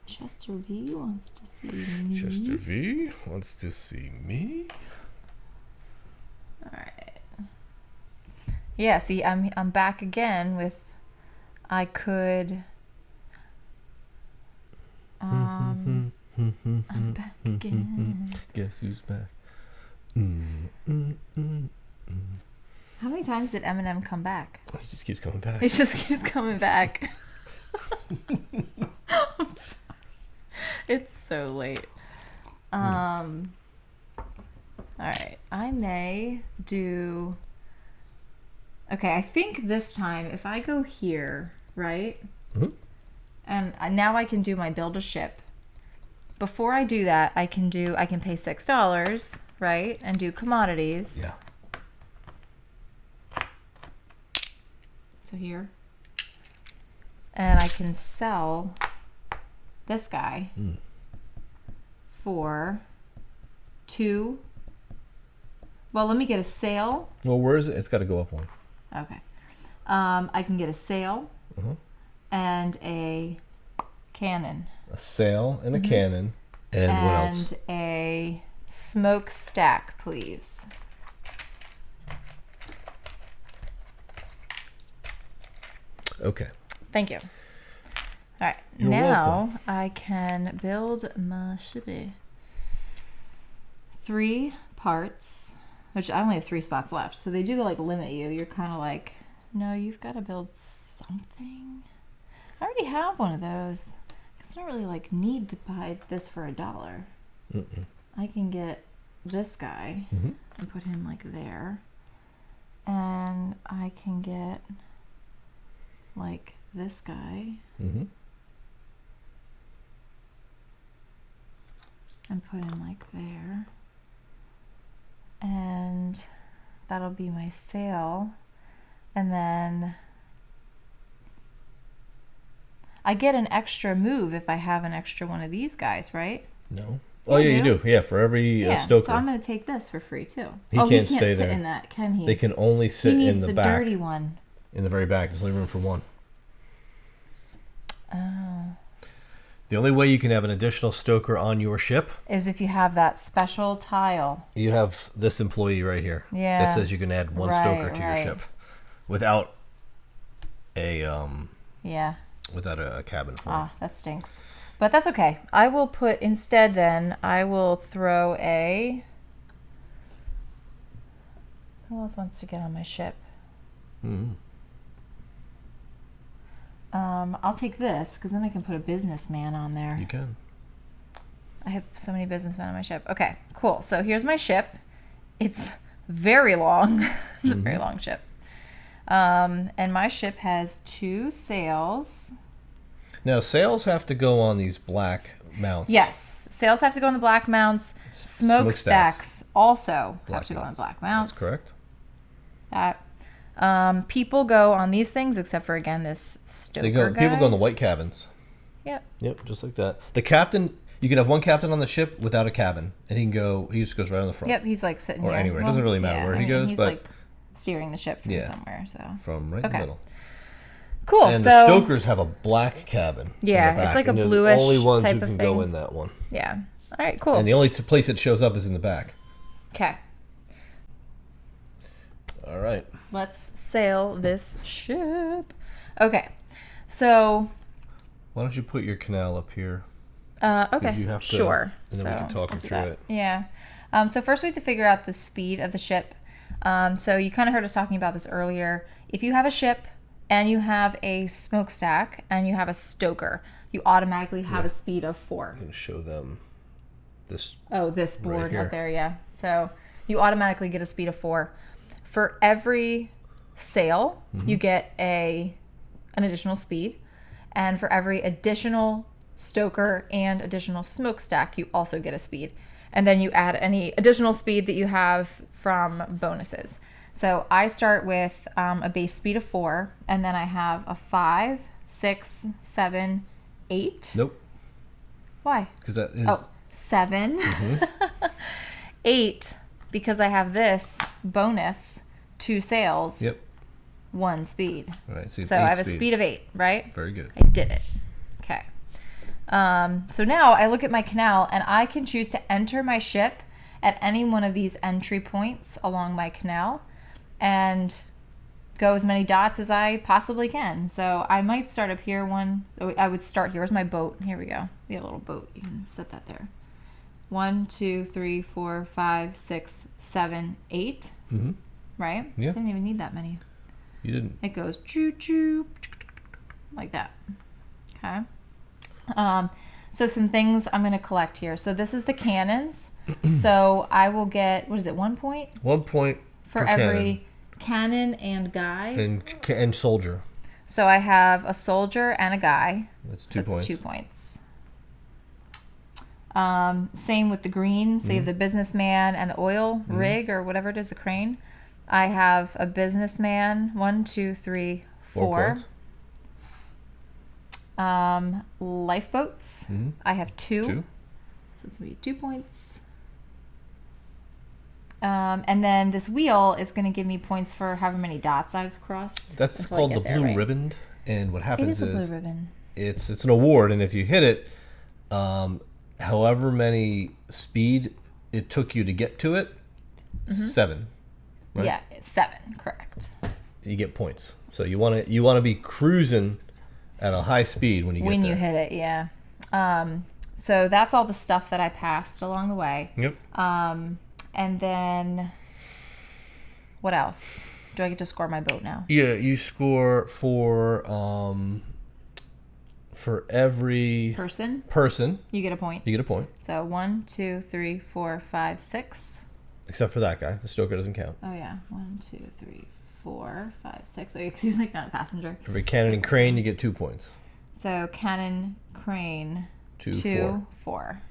Chester V wants to see me. Chester V wants to see me. All right. Yeah, see, I'm back again with I could I'm back again. Guess who's back? How many times did Eminem come back? He just keeps coming back. He just keeps coming back. I'm sorry. It's so late. All right. I may do. Okay, I think this time if I go here, right? Mm-hmm. And now I can do my build a ship. Before I do that, I can pay $6, right? And do commodities. Yeah. So here. And I can sell this guy for 2. Well, let me get a sail. Well, where is it? It's got to go up one. Okay. I can get a sail Uh-huh. and a cannon. A sail and a cannon. And what else? And a smokestack, please. Okay. Thank you. All right. You're now welcome. I can build my shippy. 3 parts, which I only have 3 spots left. So they do like limit you. You're kind of like, no, you've got to build something. I already have one of those. It's not really like need to buy this for $1. Mm-mm. I can get this guy and put him like there. And I can get like this guy Mm-hmm. and put him like there. And that'll be my sail. And then I get an extra move if I have an extra one of these guys, right? No. Oh, yeah, you do. Yeah, for every stoker. So I'm going to take this for free, too. He can't stay sit there. in that, can he? They can only sit in the back. He needs the dirty one. In the very back. There's only room for one. Oh. The only way you can have an additional stoker on your ship is if you have that special tile. You have this employee right here. Yeah. That says you can add one stoker to your ship without a without a cabin for Ah, that stinks. But that's okay. I will put instead then I will throw a who else wants to get on my ship? Mm-hmm. I'll take this because then I can put a businessman on there. You can. I have so many businessmen on my ship. Okay, cool. So here's my ship. It's very long. It's a very long ship. And my ship has 2 sails. Now, sails have to go on these black mounts. Yes, sails have to go on the black mounts. Smokestacks also have to go on black mounts. That's correct. That. People go on these things, except for, again, this stoker guy. People go in the white cabins. Yep. Yep, just like that. The captain, you can have one captain on the ship without a cabin, and he just goes right on the front. Yep, he's like sitting or here. anywhere. It doesn't really matter where he goes, he's but like steering the ship from somewhere. So from right in the middle. Cool. And the stokers have a black cabin. Yeah, in the back, it's like a and bluish the only ones type who of can thing. go in that one. Yeah. All right. Cool. And the only place it shows up is in the back. Okay. All right. Let's sail this ship. Okay. So. Why don't you put your canal up here? Okay. You have to, sure. And then we can talk you through it. Yeah. So first we have to figure out the speed of the ship. So you kind of heard us talking about this earlier. If you have a ship and you have a smokestack and you have a stoker, you automatically have a speed of 4. I'm going to show them this. Oh, this board right up there, yeah. So you automatically get a speed of 4. For every sail, you get an additional speed. And for every additional stoker and additional smokestack, you also get a speed. And then you add any additional speed that you have from bonuses. So I start with a base speed of 4, and then I have a 5, 6, 7, 8. Nope. Why? Because that is... 7. 8, because I have this bonus 2 sails. Yep. 1 speed. All right, so I have a speed of 8, right? Very good. I did it. Okay. So now I look at my canal, and I can choose to enter my ship at any one of these entry points along my canal and go as many dots as I possibly can. So I might start up here I would start here. Where's my boat? Here we go. We have a little boat. You can set that there. 1, 2, 3, 4, 5, 6, 7, 8. Mm-hmm. Right? Yeah. I didn't even need that many. You didn't. It goes choo-choo, like that. Okay. So some things I'm going to collect here. So this is the cannons. So I will get, 1 point? 1 point for every cannon and guy. And soldier. So I have a soldier and a guy. That's 2 points. 2 points. Same with the green. So you have the businessman and the oil rig or whatever it is, the crane. I have a businessman. 1, 2, 3, 4. Lifeboats. I have 2. So it's going to be 2 points. And then this wheel is going to give me points for however many dots I've crossed. That's called the blue ribbon. And what happens is a blue ribbon. It's an award, and if you hit it, however many speed it took you to get to it, 7. Right? Yeah, it's 7, correct. You get points. So you want to be cruising at a high speed when you get there. When you hit it, yeah. So that's all the stuff that I passed along the way. Yep. And then what else? Do I get to score my boat now? Yeah, you score for every person. You get a point. You get a point. So 1, 2, 3, 4, 5, 6. Except for that guy. The stoker doesn't count. Oh, yeah. 1, 2, 3, 4, 5, 6. Oh, because he's like not a passenger. Every cannon and crane, you get 2 points. So cannon, crane, 2, 4.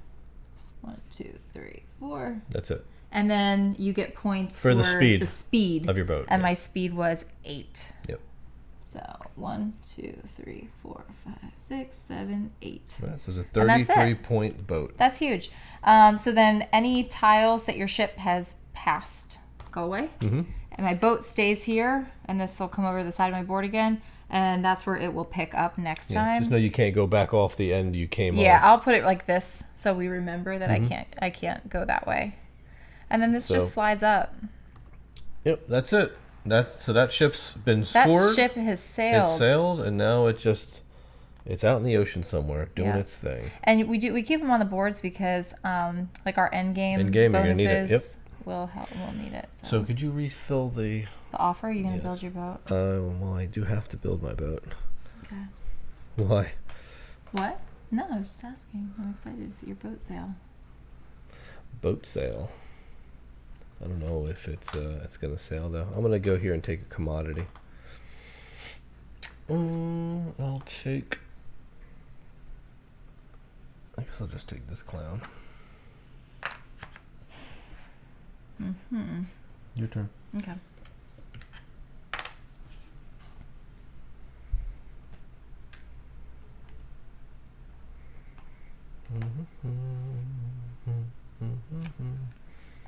1, 2, 3, 4. That's it. And then you get points for the speed of your boat. And my speed was 8. Yep. So 1, 2, 3, 4, 5, 6, 7, 8. Right, so it's a 33-point boat. That's huge. So then any tiles that your ship has passed go away. Mm-hmm. And my boat stays here, and this will come over the side of my board again, and that's where it will pick up next time. Just know you can't go back off the end you came on. Yeah, I'll put it like this so we remember that I can't go that way. And then this just slides up. Yep, that's it. So that ship's been scored. That ship has sailed. It's sailed, and now it's out in the ocean somewhere doing its thing. And we keep them on the boards because like our end game bonuses you're gonna need it. Yep. We'll need it. So could you refill the offer? Are you gonna build your boat? Well, I do have to build my boat. Okay. Why? What? No, I was just asking. I'm excited to see your boat sail. Boat sail. I don't know if it's gonna sail though. I'm gonna go here and take a commodity. I'll take. I guess I'll just take this clown. Your turn. Okay.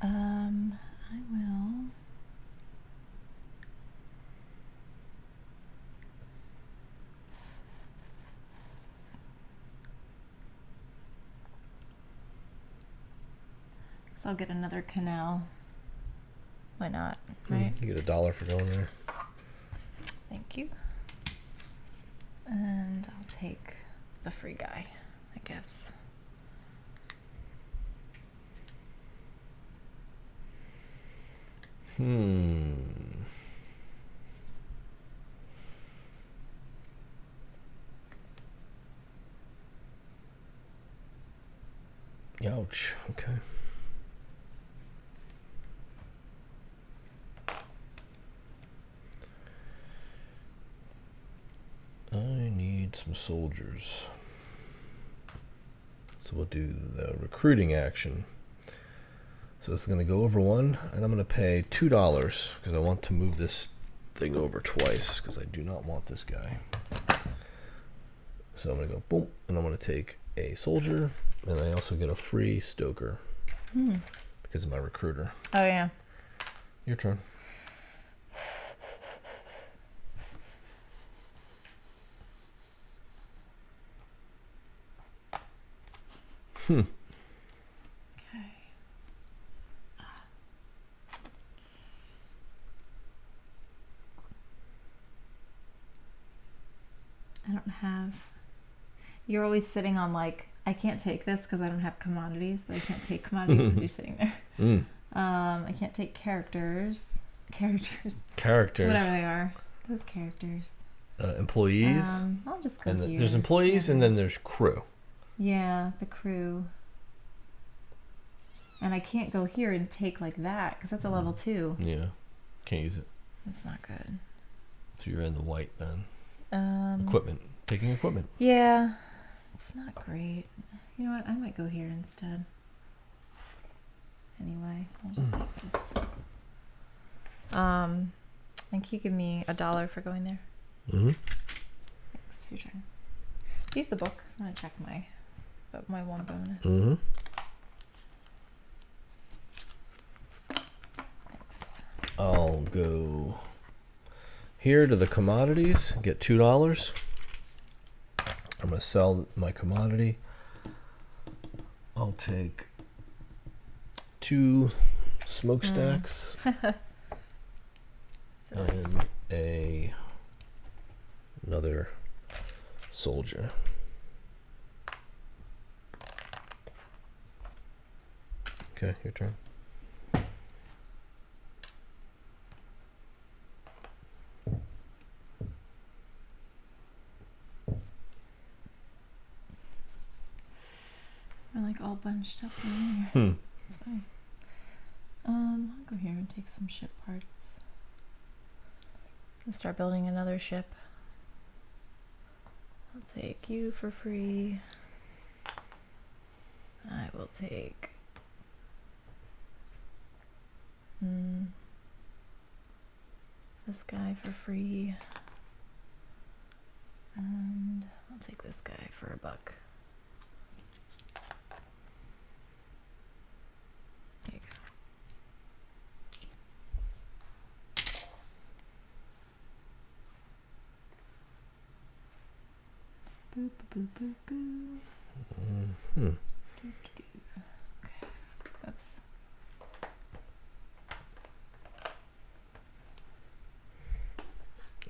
I will. So I'll get another canal. Why not? Right? You get $1 for going there. Thank you. And I'll take the free guy, I guess. Ouch. Okay. I need some soldiers. So we'll do the recruiting action. So it's going to go over 1, and I'm going to pay $2 because I want to move this thing over twice because I do not want this guy. So I'm going to go boom, and I'm going to take a soldier, and I also get a free stoker because of my recruiter. Oh, yeah. Your turn. Okay. I don't have. You're always sitting on like, I can't take this because I don't have commodities, but I can't take commodities because you're sitting there. I can't take characters. Whatever they are. Those characters. Employees. I'll just go and here. there's employees and then there's crew. Yeah, the crew. And I can't go here and take like that because that's a level 2. Yeah, can't use it. That's not good. So you're in the white then. Equipment. Taking equipment. Yeah, it's not great. You know what? I might go here instead. Anyway, I'll just take this. Think you give me $1 for going there. Thanks. Your turn. Do you have the book? I'm gonna check my 1 bonus. Thanks. I'll go here to the commodities, get $2. I'm going to sell my commodity. I'll take 2 smokestacks and another soldier. Okay, your turn. We're like all bunched up in here. It's fine. I'll go here and take some ship parts. I'll start building another ship. I'll take you for free. I will take this guy for free. And I'll take this guy for $1. There you go. Boop, boop, boop, boop. Okay. Oops.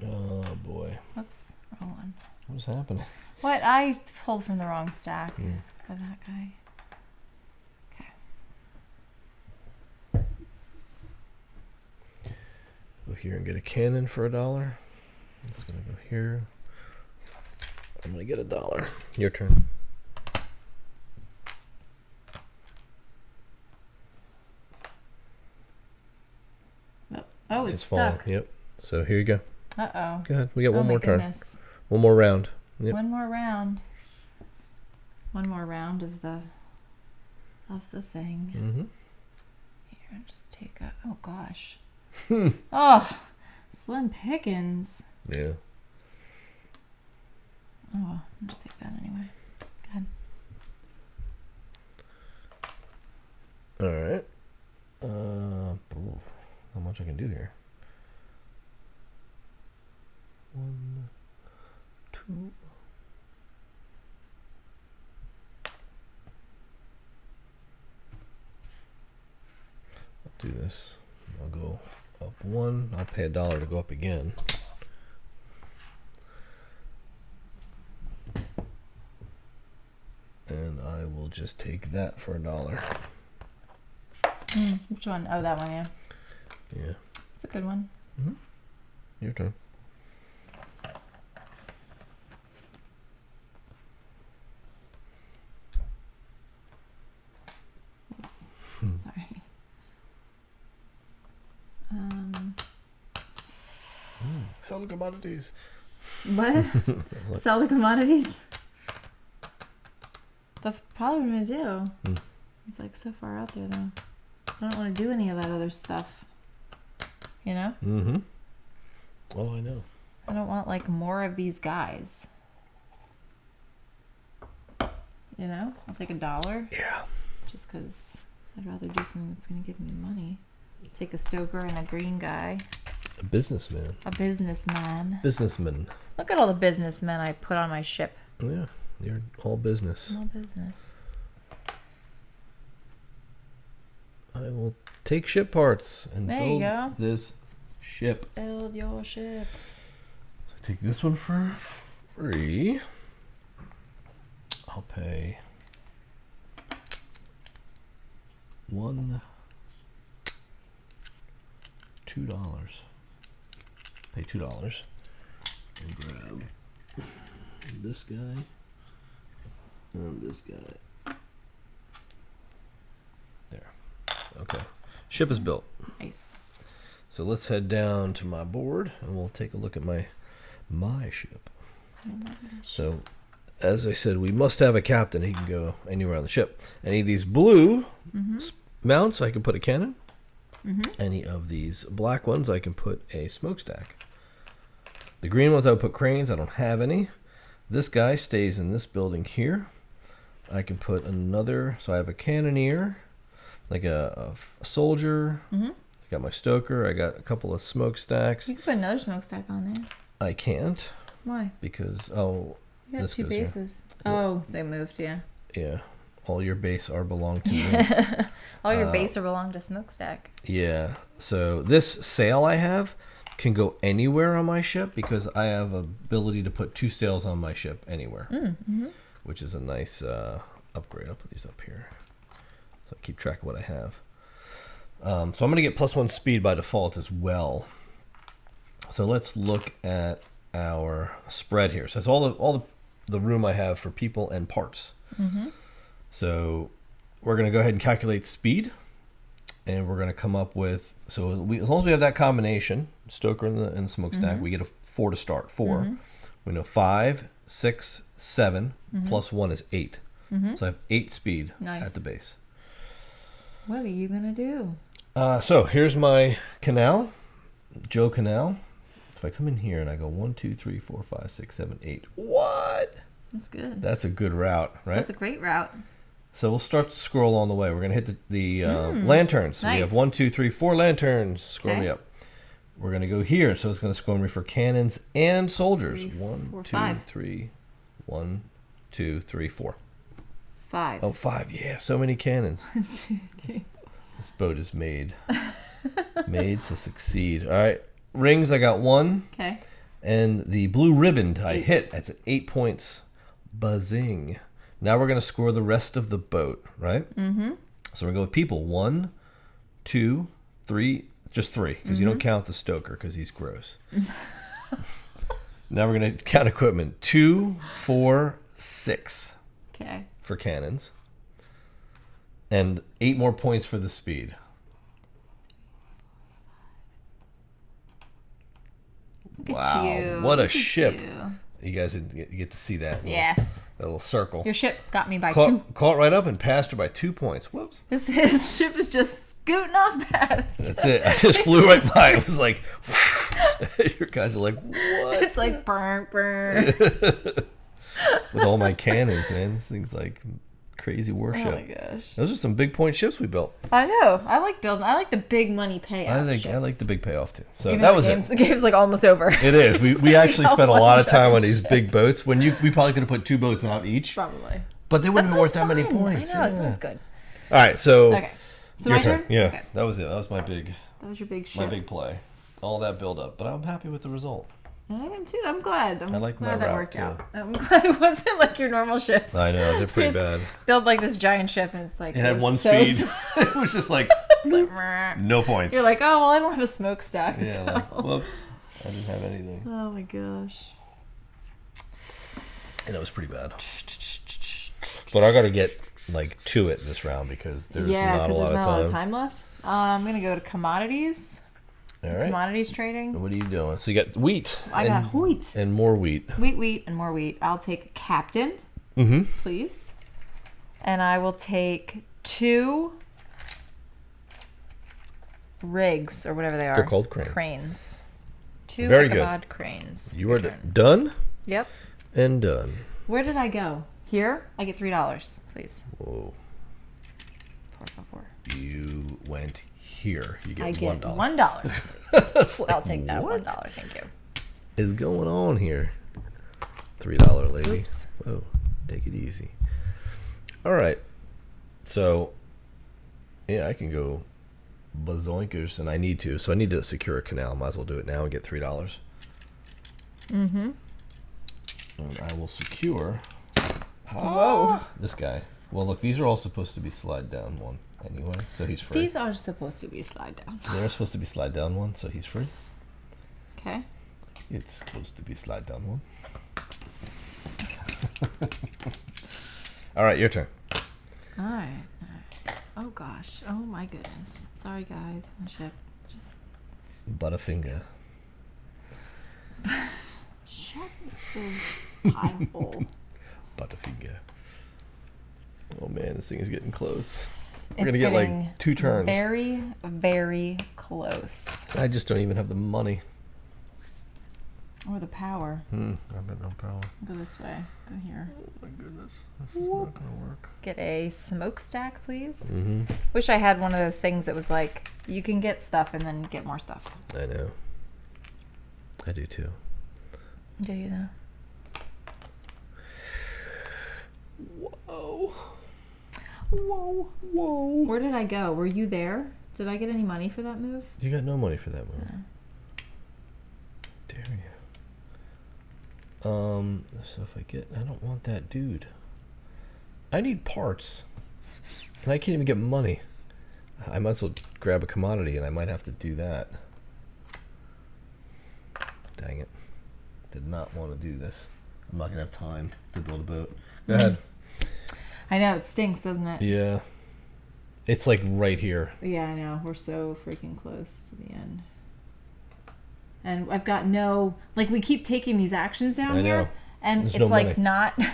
Oh boy. Oops, wrong one. What's happening? What? I pulled from the wrong stack for that guy. Okay. Go here and get a cannon for $1. It's gonna go here. I'm gonna get $1. Your turn. Oh, it's stuck. Falling. Yep. So here you go. Uh-oh. Go ahead. We got one more turn. Goodness. One more round. Yep. One more round. One more round of the thing. Mm-hmm. Here, I'll just take a... Oh, gosh. Oh, slim pickings. Yeah. Oh, I'll just take that anyway. Go ahead. All right. Not much I can do here. 1, 2. I'll do this. I'll go up 1. I'll pay $1 to go up again. And I will just take that for $1. Which one? Oh, that one, yeah. Yeah. It's a good one. Mm-hmm. Your turn. Oops. Sorry. Sell the commodities. What? Sell the commodities? That's probably what I'm going to do. It's like so far out there, though. I don't want to do any of that other stuff. You know? Mm-hmm. Oh, I know. I don't want, like, more of these guys. You know? I'll take $1. Yeah. Just because I'd rather do something that's going to give me money. Take a stoker and a green guy. A businessman. A businessman. Businessman. Look at all the businessmen I put on my ship. Yeah. You're all business. All business. I will take ship parts and There you build go. this ship. Build your ship. So I take this one for free. I'll pay $1, $2. Pay $2 and grab this guy and this guy. There. Okay. Ship is built. Nice. So let's head down to my board and we'll take a look at my ship. So, as I said, we must have a captain. He can go anywhere on the ship. Any of these blue mounts, I can put a cannon. Any of these black ones, I can put a smokestack. The green ones, I would put cranes. I don't have any. This guy stays in this building here. I can put another, so I have a cannoneer, like a soldier. I got my stoker. I got a couple of smokestacks. You can put another smokestack on there. I can't. Why? Because, You got this 2 goes here. bases. Oh, they moved, yeah. Yeah. All your base are belong to me. All your base are belong to smokestack. Yeah. So this sail I have can go anywhere on my ship because I have ability to put 2 sails on my ship anywhere, which is a nice upgrade. I'll put these up here so I keep track of what I have. So I'm going to get +1 speed by default as well. So let's look at our spread here. So it's all the room I have for people and parts. So we're going to go ahead and calculate speed, and we're going to come up with, as long as we have that combination, stoker and the smokestack, we get a 4 to start. 4. We know 5, 6, 7 plus 1 is 8. So I have 8 speed at the base. What are you going to do? So here's my canal, Joe Canal. if I come in here and I go 1, 2, 3, 4, 5, 6, 7, 8. What? That's good. That's a good route, right? That's a great route. So we'll start to scroll on the way. We're going to hit the lanterns. So nice. we have 1, 2, 3, 4 lanterns. Scroll Okay. me up. We're going to go here. So it's going to scroll me for cannons and soldiers. 3, 1, 4, 2, 5. 3. 1, 2, 3, 4. 5. Oh, 5. Yeah, so many cannons. 1, 2, 3. This boat is made. Made to succeed. All right. Rings, I got 1. Okay. And the blue ribbon I 8. hit. That's at 8 points. Buzzing. Now we're going to score the rest of the boat, right? Mm-hmm. So we're going to go with people. 1, 2, 3. Just 3, because you don't count the stoker because he's gross. Now we're going to count equipment. 2, 4, 6 Okay. for cannons. And 8 more points for the speed. Look Wow, at you. what a Look at ship. you. You guys didn't get to see that. Yes. That little circle. Your ship got me by 2. Caught right up and passed her by 2 points. Whoops. His ship is just scooting off past. That's it. I just flew right by. It was like, your guys are like, what? It's like burn, burn. With all my cannons, man. This thing's like crazy warship. Oh my gosh. Those are some big point ships we built. I know. I like building. I like the big money payout. I like the big payoff too. So Even that though was the it. game's like almost over. It is. We actually How spent a lot of much time our on these ship- big boats. When we probably could have put 2 boats out each, Probably. but they wouldn't have been worth that many fun. points. I know. It Yeah. sounds good. All right, so Okay. So your my turn. turn? Yeah, Okay. that was it. That was my big That was your big ship. play. All that build up, but I'm happy with the result. I am too. I'm glad. I like my glad that route, worked too. out. I'm glad it wasn't like your normal ships. I know they're pretty Just bad. Build like this giant ship and it's like It had it's 1 so speed. slow. It was just like It's like, meh. no points. You're like, oh well, I don't have a smokestack. yeah, So. like, whoops, I didn't have anything, Oh my gosh. and it was pretty bad. But I got to get like to it this round because there's not a lot of time. left. I'm gonna go to commodities. All right. Commodities trading. What are you doing? So you got wheat. I got wheat. And more wheat. Wheat, and more wheat. I'll take captain, please. And I will take 2 rigs, or whatever they are. They're called cranes. Cranes. 2 Very good. Ichabod cranes. You are done Yep. and done. Where did I go? Here? I get $3, please. Whoa. 4, 4, 4. You went here. You get I get $1. $1. It's like, I'll take that what $1. Thank you. is going on here? $3 lady. Oops. Whoa. Take it easy. All right. So, yeah, I can go bazoinkers, and I need to. So I need to secure a canal. Might as well do it now and get $3. And I will secure Whoa. this guy. Well, look, these are all supposed to be slide down 1 anyway, so he's free. These are supposed to be slide down. They're supposed to be slide down 1, so he's free. Okay. It's supposed to be slide down 1. All right, your turn. All right. Oh gosh. Oh my goodness. Sorry guys. My ship. Just Butterfinger. shut the pie hole. Butterfinger. Oh man, this thing is getting close. We're It's gonna get getting like 2 turns. Very, very close. I just don't even have the money. Or the power. I've got no power. Go this way. Go here. Oh my goodness, this is not gonna work. Get a smokestack, please. Mm-hmm. Wish I had one of those things that was like you can get stuff and then get more stuff. I know. I do too. Do you though? Whoa. Whoa. Where did I go? Were you there? Did I get any money for that move? You got no money for that move. Dare you? So if I don't want that dude. I need parts. And I can't even get money. I might as well grab a commodity, and I might have to do that. Dang it. Did not want to do this. I'm not going to have time to build a boat. Go ahead. I know, it stinks, doesn't it? Yeah. It's like right here. Yeah, I know. We're so freaking close to the end. And I've got no... Like, we keep taking these actions down I know. here, and There's it's no like money.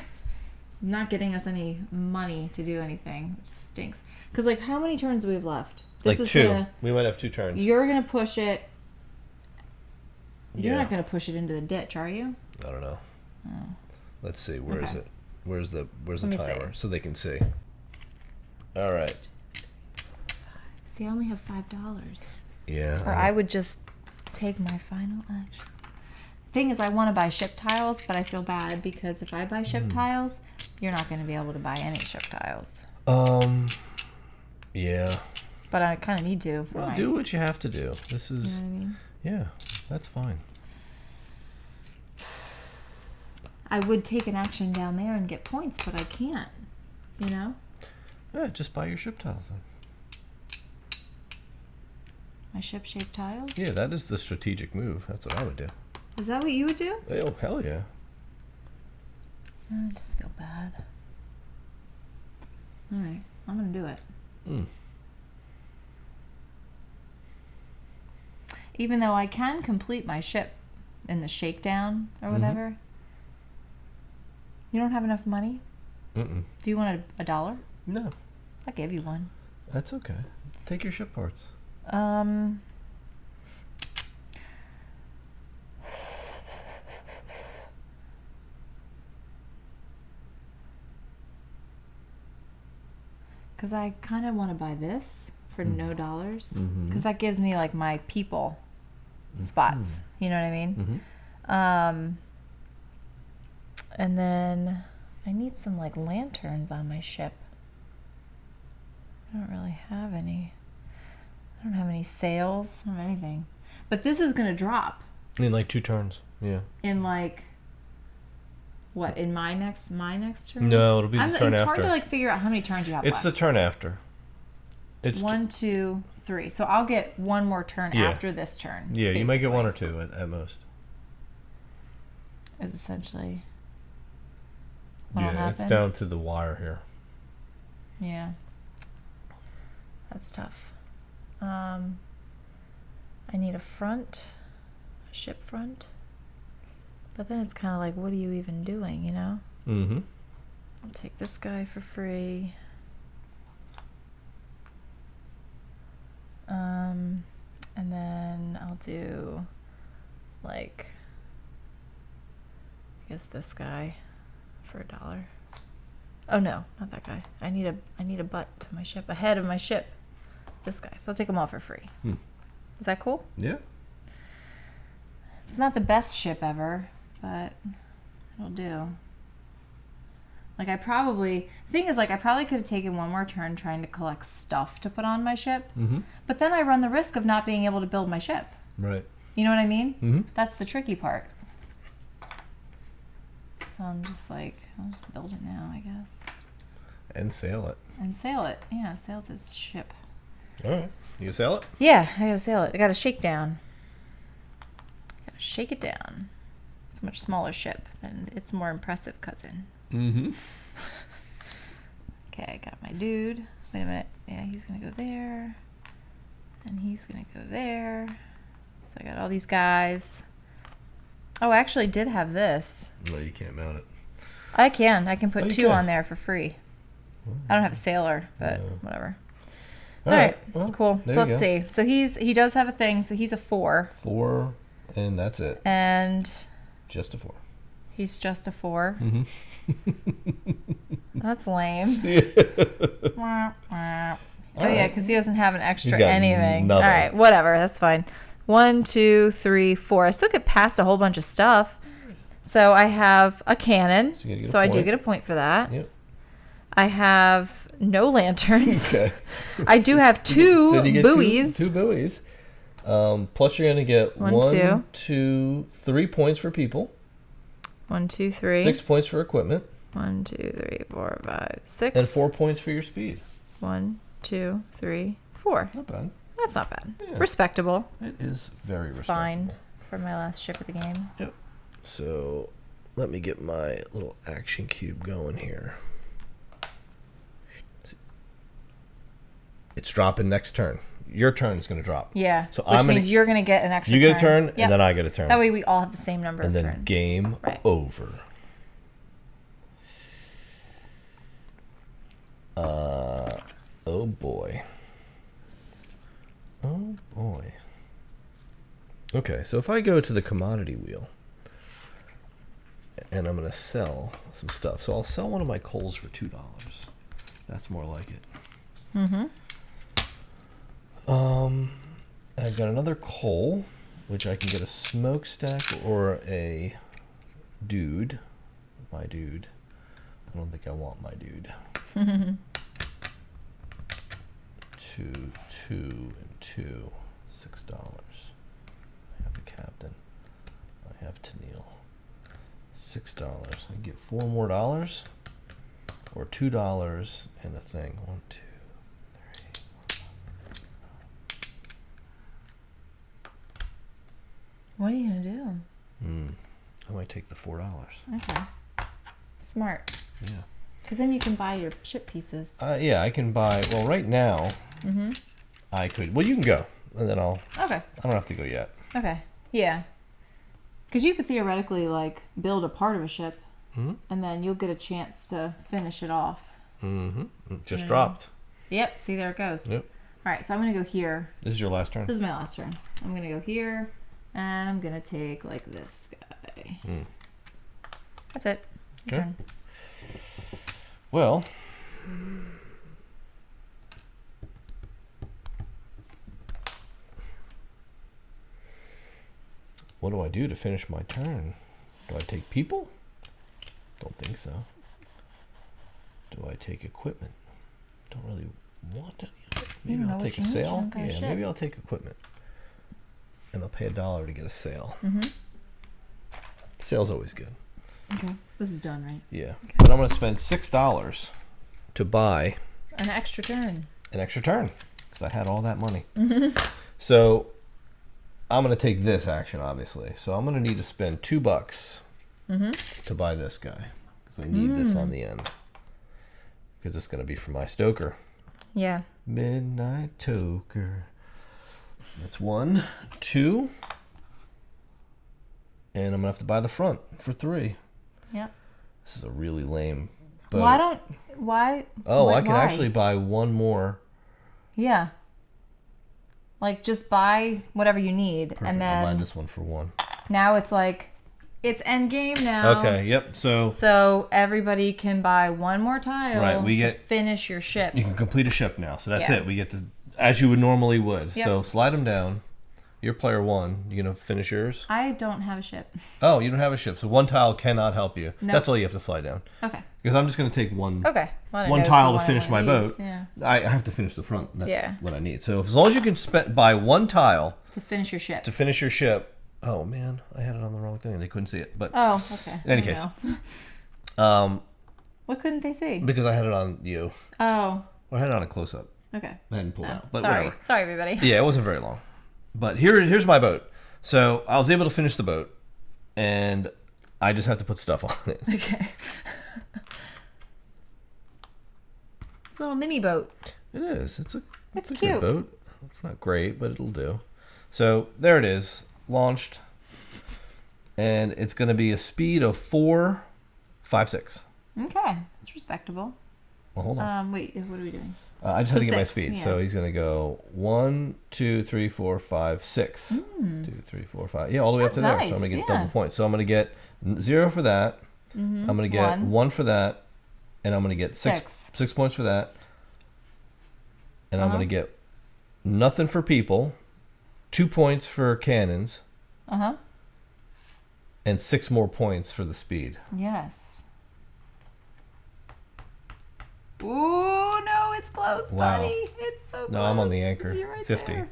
not getting us any money to do anything, which stinks. Because, like, how many turns do we have left? Like is 2. Gonna, We might have 2 turns. you're going to push it. You're not going to push it into the ditch, are you? I don't know. Oh. Let's see. Where is it? Where's the timer? So they can see. All right. See, I only have $5. Yeah. Or I would just take my final action. Thing is, I want to buy ship tiles, but I feel bad because if I buy ship tiles, you're not going to be able to buy any ship tiles. Yeah. But I kind of need to. Well, do what you have to do. This is. You know what I mean? Yeah, that's fine. I would take an action down there and get points, but I can't. You know? Yeah, just buy your ship tiles then. My ship-shaped tiles? Yeah, that is the strategic move. That's what I would do. Is that what you would do? Oh, hell yeah. I just feel bad. Alright, I'm going to do it. Even though I can complete my ship in the shakedown or whatever. You don't have enough money? Mm-mm. Do you want a dollar? No. I'll give you one. That's okay. Take your ship parts. Because I kind of want to buy this for no dollars. Because that gives me like my people spots. You know what I mean? And then I need some like lanterns on my ship. I don't really have any. I don't have any sails. I don't have anything. But this is going to drop. In like 2 turns. Yeah. In like... What, in my next turn? No, it'll be the turn after. It's hard to like figure out how many turns you have It's left. the turn after. It's 1, 2, 3. So I'll get one more turn after this turn. Yeah, basically. You might get 1 or 2 at most. Is essentially what'll happen. It's down to the wire here. Yeah. That's tough. I need a ship front. But then it's kind of like, what are you even doing, you know? Mm-hmm. I'll take this guy for free. And then I'll do, like, I guess this guy for $1. Oh no, not that guy. I need a butt to my ship, a head of my ship. This guy. So I'll take them all for free. Is that cool? Yeah. It's not the best ship ever, but it'll do. Like I probably could have taken one more turn trying to collect stuff to put on my ship. But then I run the risk of not being able to build my ship. Right. You know what I mean? That's the tricky part. So I'm just like, I'll just build it now, I guess. And sail it. Yeah, sail this ship. All right. You sail it? Yeah, I gotta sail it. I gotta shake down. Gotta shake it down. It's a much smaller ship than its more impressive cousin. Okay, I got my dude. Wait a minute. Yeah, he's gonna go there. And he's gonna go there. So I got all these guys. Oh, I actually did have this. No, you can't mount it. I can put 2 on there for free. I don't have a sailor, but whatever. All right. Well, cool. So let's see. So he does have a thing. So he's a 4. 4, and that's it. And just a 4. He's just a 4. That's lame. Oh yeah, because he doesn't have an extra anything. Nothing. All right, whatever. That's fine. 1, 2, 3, 4. I still get past a whole bunch of stuff. So I have a cannon. So I do get a point for that. Yep. I have no lanterns. Okay. I do have 2 buoys. 2 buoys. Plus you're going to get 1, 2, 3 points for people. 1, 2, 3. 6 points for equipment. 1, 2, 3, 4, 5, 6. And 4 points for your speed. 1, 2, 3, 4. Not bad. That's not bad. Yeah. Respectable. It is very respectable. Fine for my last ship of the game. Yep. So let me get my little action cube going here. It's dropping next turn. Your turn is going to drop. Yeah. So which means you're going to get an extra turn. You get a turn, and then I get a turn. That way we all have the same number of turns. And then game over. Oh boy. Oh boy. Okay, so if I go to the commodity wheel, and I'm going to sell some stuff. So I'll sell one of my coals for $2. That's more like it. I've got another coal, which I can get a smokestack or a dude. My dude. I don't think I want my dude. 2, 2, and 2. $6. I have the captain. I have Tennille. $6. I can get $4 more, or $2 and a thing. 1, 2, 3. What are you gonna do? I might take the $4. Okay. Smart. Yeah. Because then you can buy your ship pieces. Yeah, I can buy. Well, right now, I could. Well, you can go, and then I'll. Okay. I don't have to go yet. Okay. Yeah. Because you could theoretically like build a part of a ship, and then you'll get a chance to finish it off. Just dropped. Yep. See, there it goes. Yep. All right. So I'm gonna go here. This is your last turn. This is my last turn. I'm gonna go here, and I'm gonna take like this guy. That's it. Okay. Well. What do I do to finish my turn? Do I take people? Don't think so. Do I take equipment? Don't really want any of it. Maybe I'll take a sail. Yeah, maybe I'll take equipment. And I'll pay $1 to get a sail. Sail's always good. Okay. This is done, right? Yeah. Okay. But I'm going to spend $6 to buy an extra turn. An extra turn. Because I had all that money. So I'm going to take this action, obviously. So I'm going to need to spend $2 to buy this guy. Because I need this on the end. Because it's going to be for my stoker. Yeah. Midnight Toker. That's 1, 2. And I'm going to have to buy the front for 3. Yep. This is a really lame boat. Why? Oh, I can actually buy 1 more. Yeah. Like, just buy whatever you need. Perfect. And then I'll buy this one for 1. Now it's like, it's end game now. Okay, yep. So everybody can buy 1 more tile to finish your ship. You can complete a ship now. So that's it. We get to, as you would normally would. Yep. So slide them down. You're player 1. You going to finish yours? I don't have a ship. Oh, you don't have a ship. So 1 tile cannot help you. Nope. That's all you have to slide down. Okay. Because I'm just going to take 1 one tile to finish my boat. Yeah. I have to finish the front. That's what I need. So as long as you can buy 1 tile. To finish your ship. Oh, man. I had it on the wrong thing. They couldn't see it. But okay. In any case. What couldn't they see? Because I had it on you. Oh. Or I had it on a close-up. Okay. I hadn't pulled out. But sorry. whatever. Sorry, everybody. Yeah, it wasn't very long. But here's my boat. So I was able to finish the boat, and I just have to put stuff on it. Okay. It's a little mini boat. It is. It's a cute good boat. It's not great, but it'll do. So there it is, launched, and it's going to be a speed of 4, 5, 6. Okay, that's respectable. Well, hold on. Wait, what are we doing? I just have to get my 6, speed. yeah. So he's going to go 1, 2, 3, 4, 5, 6. 2, 3, 4, 5. Yeah, all the way up to there. Nice. So I'm going to get double points. So I'm going to get 0 for that. I'm going to get 1 for that. And I'm going to get 6 points for that. And I'm going to get nothing for people. 2 points for cannons. And 6 more points for the speed. Yes. Ooh, no, it's close, buddy. It's so close. No, I'm on the anchor. You're right 50 there.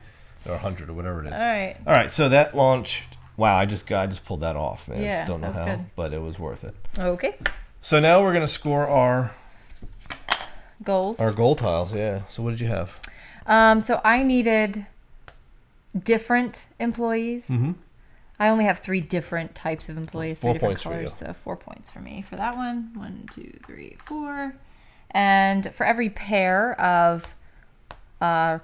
or 100 or whatever it is. All right. So that launched. Wow, I just pulled that off, man. Yeah, Don't know that was how, good. but it was worth it. Okay. So now we're gonna score our Goals. Our goal tiles. Yeah. So what did you have? So I needed different employees. I only have 3 different types of employees. 4 3 different points for colors, you. so 4 points for me for that one. 1, 2, 3, 4. And for every pair of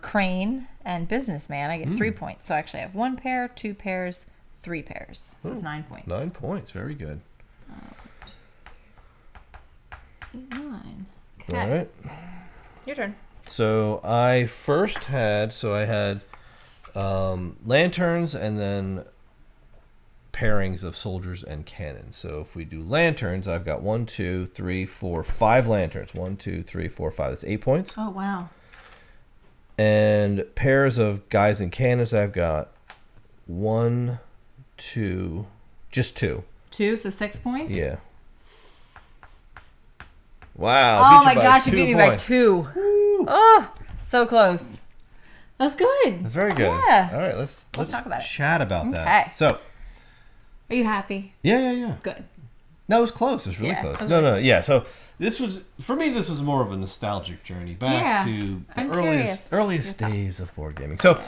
crane and businessman, I get 3 points. So I actually have 1 pair, 2 pairs, 3 pairs. So it's 9 points. 9 points. Very good. 8, 9. Okay. All right. Your turn. So I first had, I had lanterns, and then pairings of soldiers and cannons. So if we do lanterns, I've got 1, 2, 3, 4, 5 lanterns. 1, 2, 3, 4, 5. That's 8 points. Oh, wow. And pairs of guys and cannons, I've got 1, 2, just 2. 2, so 6 points? Yeah. Wow. Oh my gosh, you beat me by 2. Woo. Oh, so close. That's good. Very good. Yeah. All right, let's talk about it. Chat about that. Okay. So, are you happy? Yeah. Good. No, it was close. It was really close. No. Yeah. So this was more of a nostalgic journey back to the earliest days of board gaming. So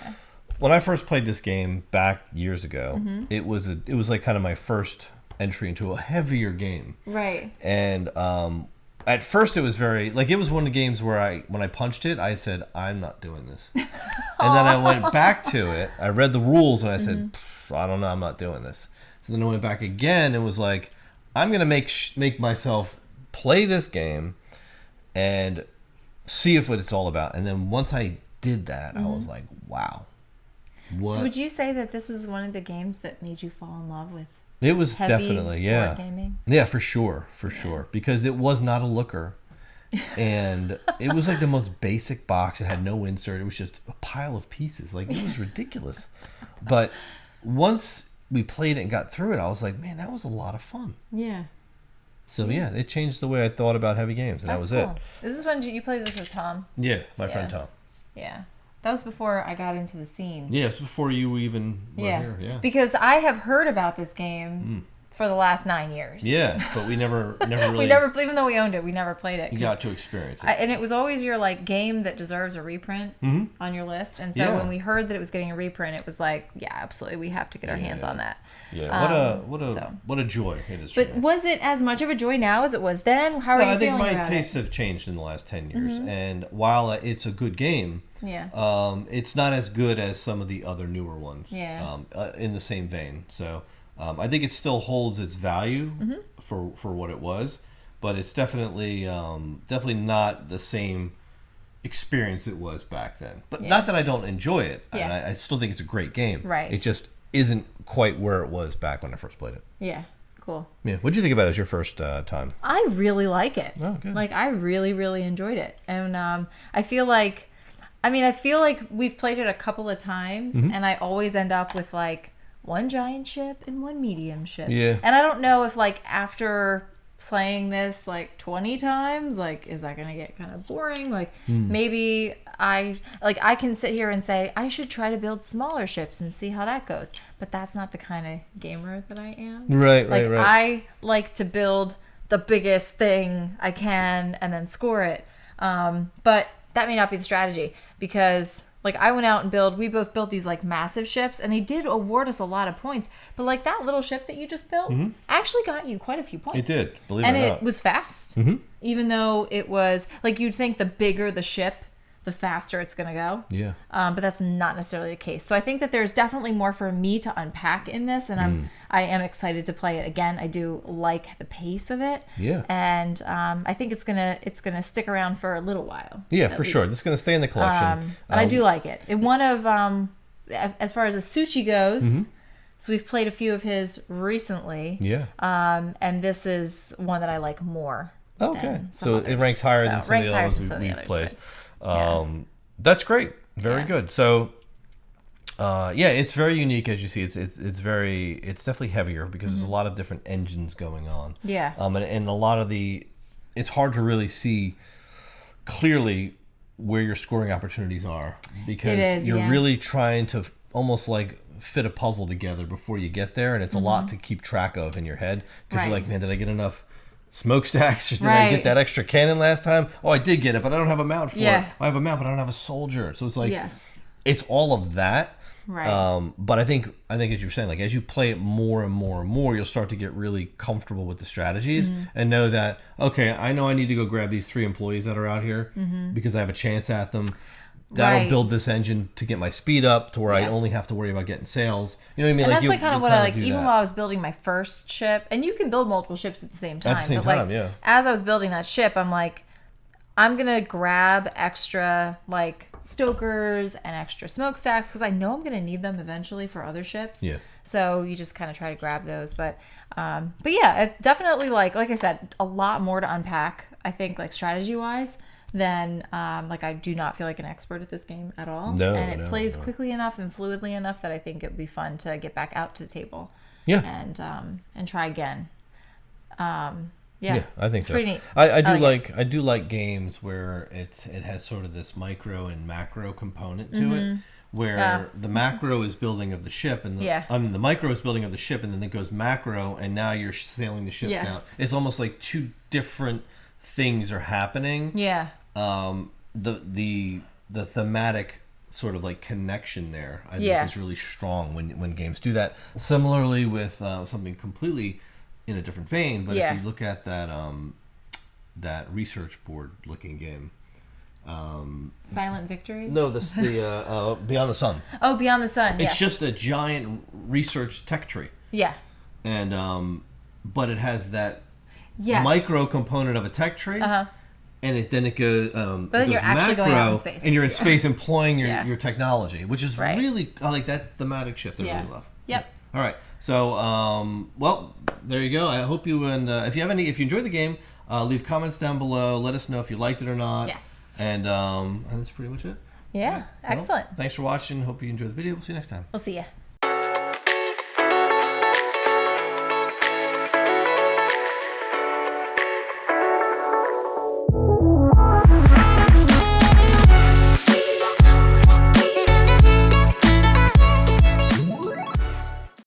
when I first played this game back years ago, it was like kind of my first entry into a heavier game. Right. And at first it was very like it was one of the games where when I punched it, I said I'm not doing this. And then I went back to it. I read the rules and I said I don't know. I'm not doing this. So then I went back again and was like, I'm going to make myself play this game and see what it's all about. And then once I did that, I was like, wow. What? So would you say that this is one of the games that made you fall in love with it was heavy definitely, board gaming? Yeah, for sure. Because it was not a looker. And it was like the most basic box. It had no insert. It was just a pile of pieces. Like, it was ridiculous. But once we played it and got through it, I was like, man, that was a lot of fun. Yeah. So yeah, it changed the way I thought about heavy games, and that was cool. it. This is when you played this with Tom? Yeah, my friend Tom. Yeah. That was before I got into the scene. Yes, before you even were here. Yeah. Because I have heard about this game for the last 9 years. Yeah, but we never really... even though we owned it, we never played it. You got to experience it. And it was always your like game that deserves a reprint on your list. And so when we heard that it was getting a reprint, it was like, yeah, absolutely, we have to get our hands on that. Yeah, what a joy it is. But was it as much of a joy now as it was then? How are you feeling about it? I think my tastes have changed in the last 10 years. And while it's a good game, it's not as good as some of the other newer ones in the same vein. So I think it still holds its value for what it was, but it's definitely not the same experience it was back then. But not that I don't enjoy it. And I still think it's a great game. Right. It just isn't quite where it was back when I first played it. Yeah. Cool. Yeah. What did you think about it as your first time? I really like it. Oh, good. Like, I really, really enjoyed it. And I feel like we've played it a couple of times, and I always end up with, like, one giant ship and one medium ship. Yeah. And I don't know if, like, after playing this, like, 20 times, like, is that going to get kind of boring? Like, maybe I can sit here and say, I should try to build smaller ships and see how that goes. But that's not the kind of gamer that I am. Right. I like to build the biggest thing I can and then score it. But that may not be the strategy, because like I went out and we both built these like massive ships, and they did award us a lot of points. But like that little ship that you just built actually got you quite a few points. It did, believe it or not. And it was fast. Even though it was like, you'd think the bigger the ship, the faster it's going to go. Yeah. But that's not necessarily the case. So I think that there's definitely more for me to unpack in this, and I am excited to play it again. I do like the pace of it. Yeah. And I think it's gonna stick around for a little while. Yeah, for sure. It's gonna stay in the collection. And I do like it. And one of as far as Asuchi goes, so we've played a few of his recently. Yeah. And this is one that I like more. Okay. So it ranks higher than some of the others we've played. That's great. Very good. So it's very unique, as you see. It's definitely heavier because there's a lot of different engines going on. Yeah. And a lot of it's hard to really see clearly where your scoring opportunities are, because you're really trying to almost like fit a puzzle together before you get there, and it's a lot to keep track of in your head, because you're like, man, did I get enough smokestacks? Did I get that extra cannon last time? Oh, I did get it, but I don't have a mount for it. I have a mount, but I don't have a soldier. So it's like, it's all of that. Right. But I think as you're saying, like as you play it more and more and more, you'll start to get really comfortable with the strategies and know that, okay, I know I need to go grab these 3 employees that are out here because I have a chance at them. That'll build this engine to get my speed up to where I only have to worry about getting sales. You know what I mean? And that's like kind of what I like. Even while I was building my first ship, and you can build multiple ships at the same time. As I was building that ship, I'm like, I'm gonna grab extra like stokers and extra smokestacks because I know I'm going to need them eventually for other ships. Yeah. So you just kind of try to grab those, but yeah, it definitely like I said, a lot more to unpack. I think like strategy wise. Then like I do not feel like an expert at this game at all. No, and it plays quickly enough and fluidly enough that I think it would be fun to get back out to the table. Yeah. And try again. Yeah, I think it's so. Pretty neat. I do like games where it has sort of this micro and macro component to it, where the macro is building of the ship and the micro is building of the ship, and then it goes macro, and now you're sailing the ship down. It's almost like two different things are happening. Yeah. The thematic sort of like connection there, I think, is really strong when games do that. Similarly with something completely in a different vein, but if you look at that research board looking game, Silent Victory. no, the Beyond the Sun. Oh, Beyond the Sun. It's just a giant research tech tree. Yeah. And but it has that micro component of a tech tree. And it goes. But then you're actually macro, going out in space, and you're in space employing your technology, which is really, I like that thematic shift. I really love. Yep. All right. So, well, there you go. I hope you if you enjoyed the game, leave comments down below. Let us know if you liked it or not. Yes. And that's pretty much it. Yeah. Right. Excellent. Well, thanks for watching. Hope you enjoyed the video. We'll see you next time. We'll see you.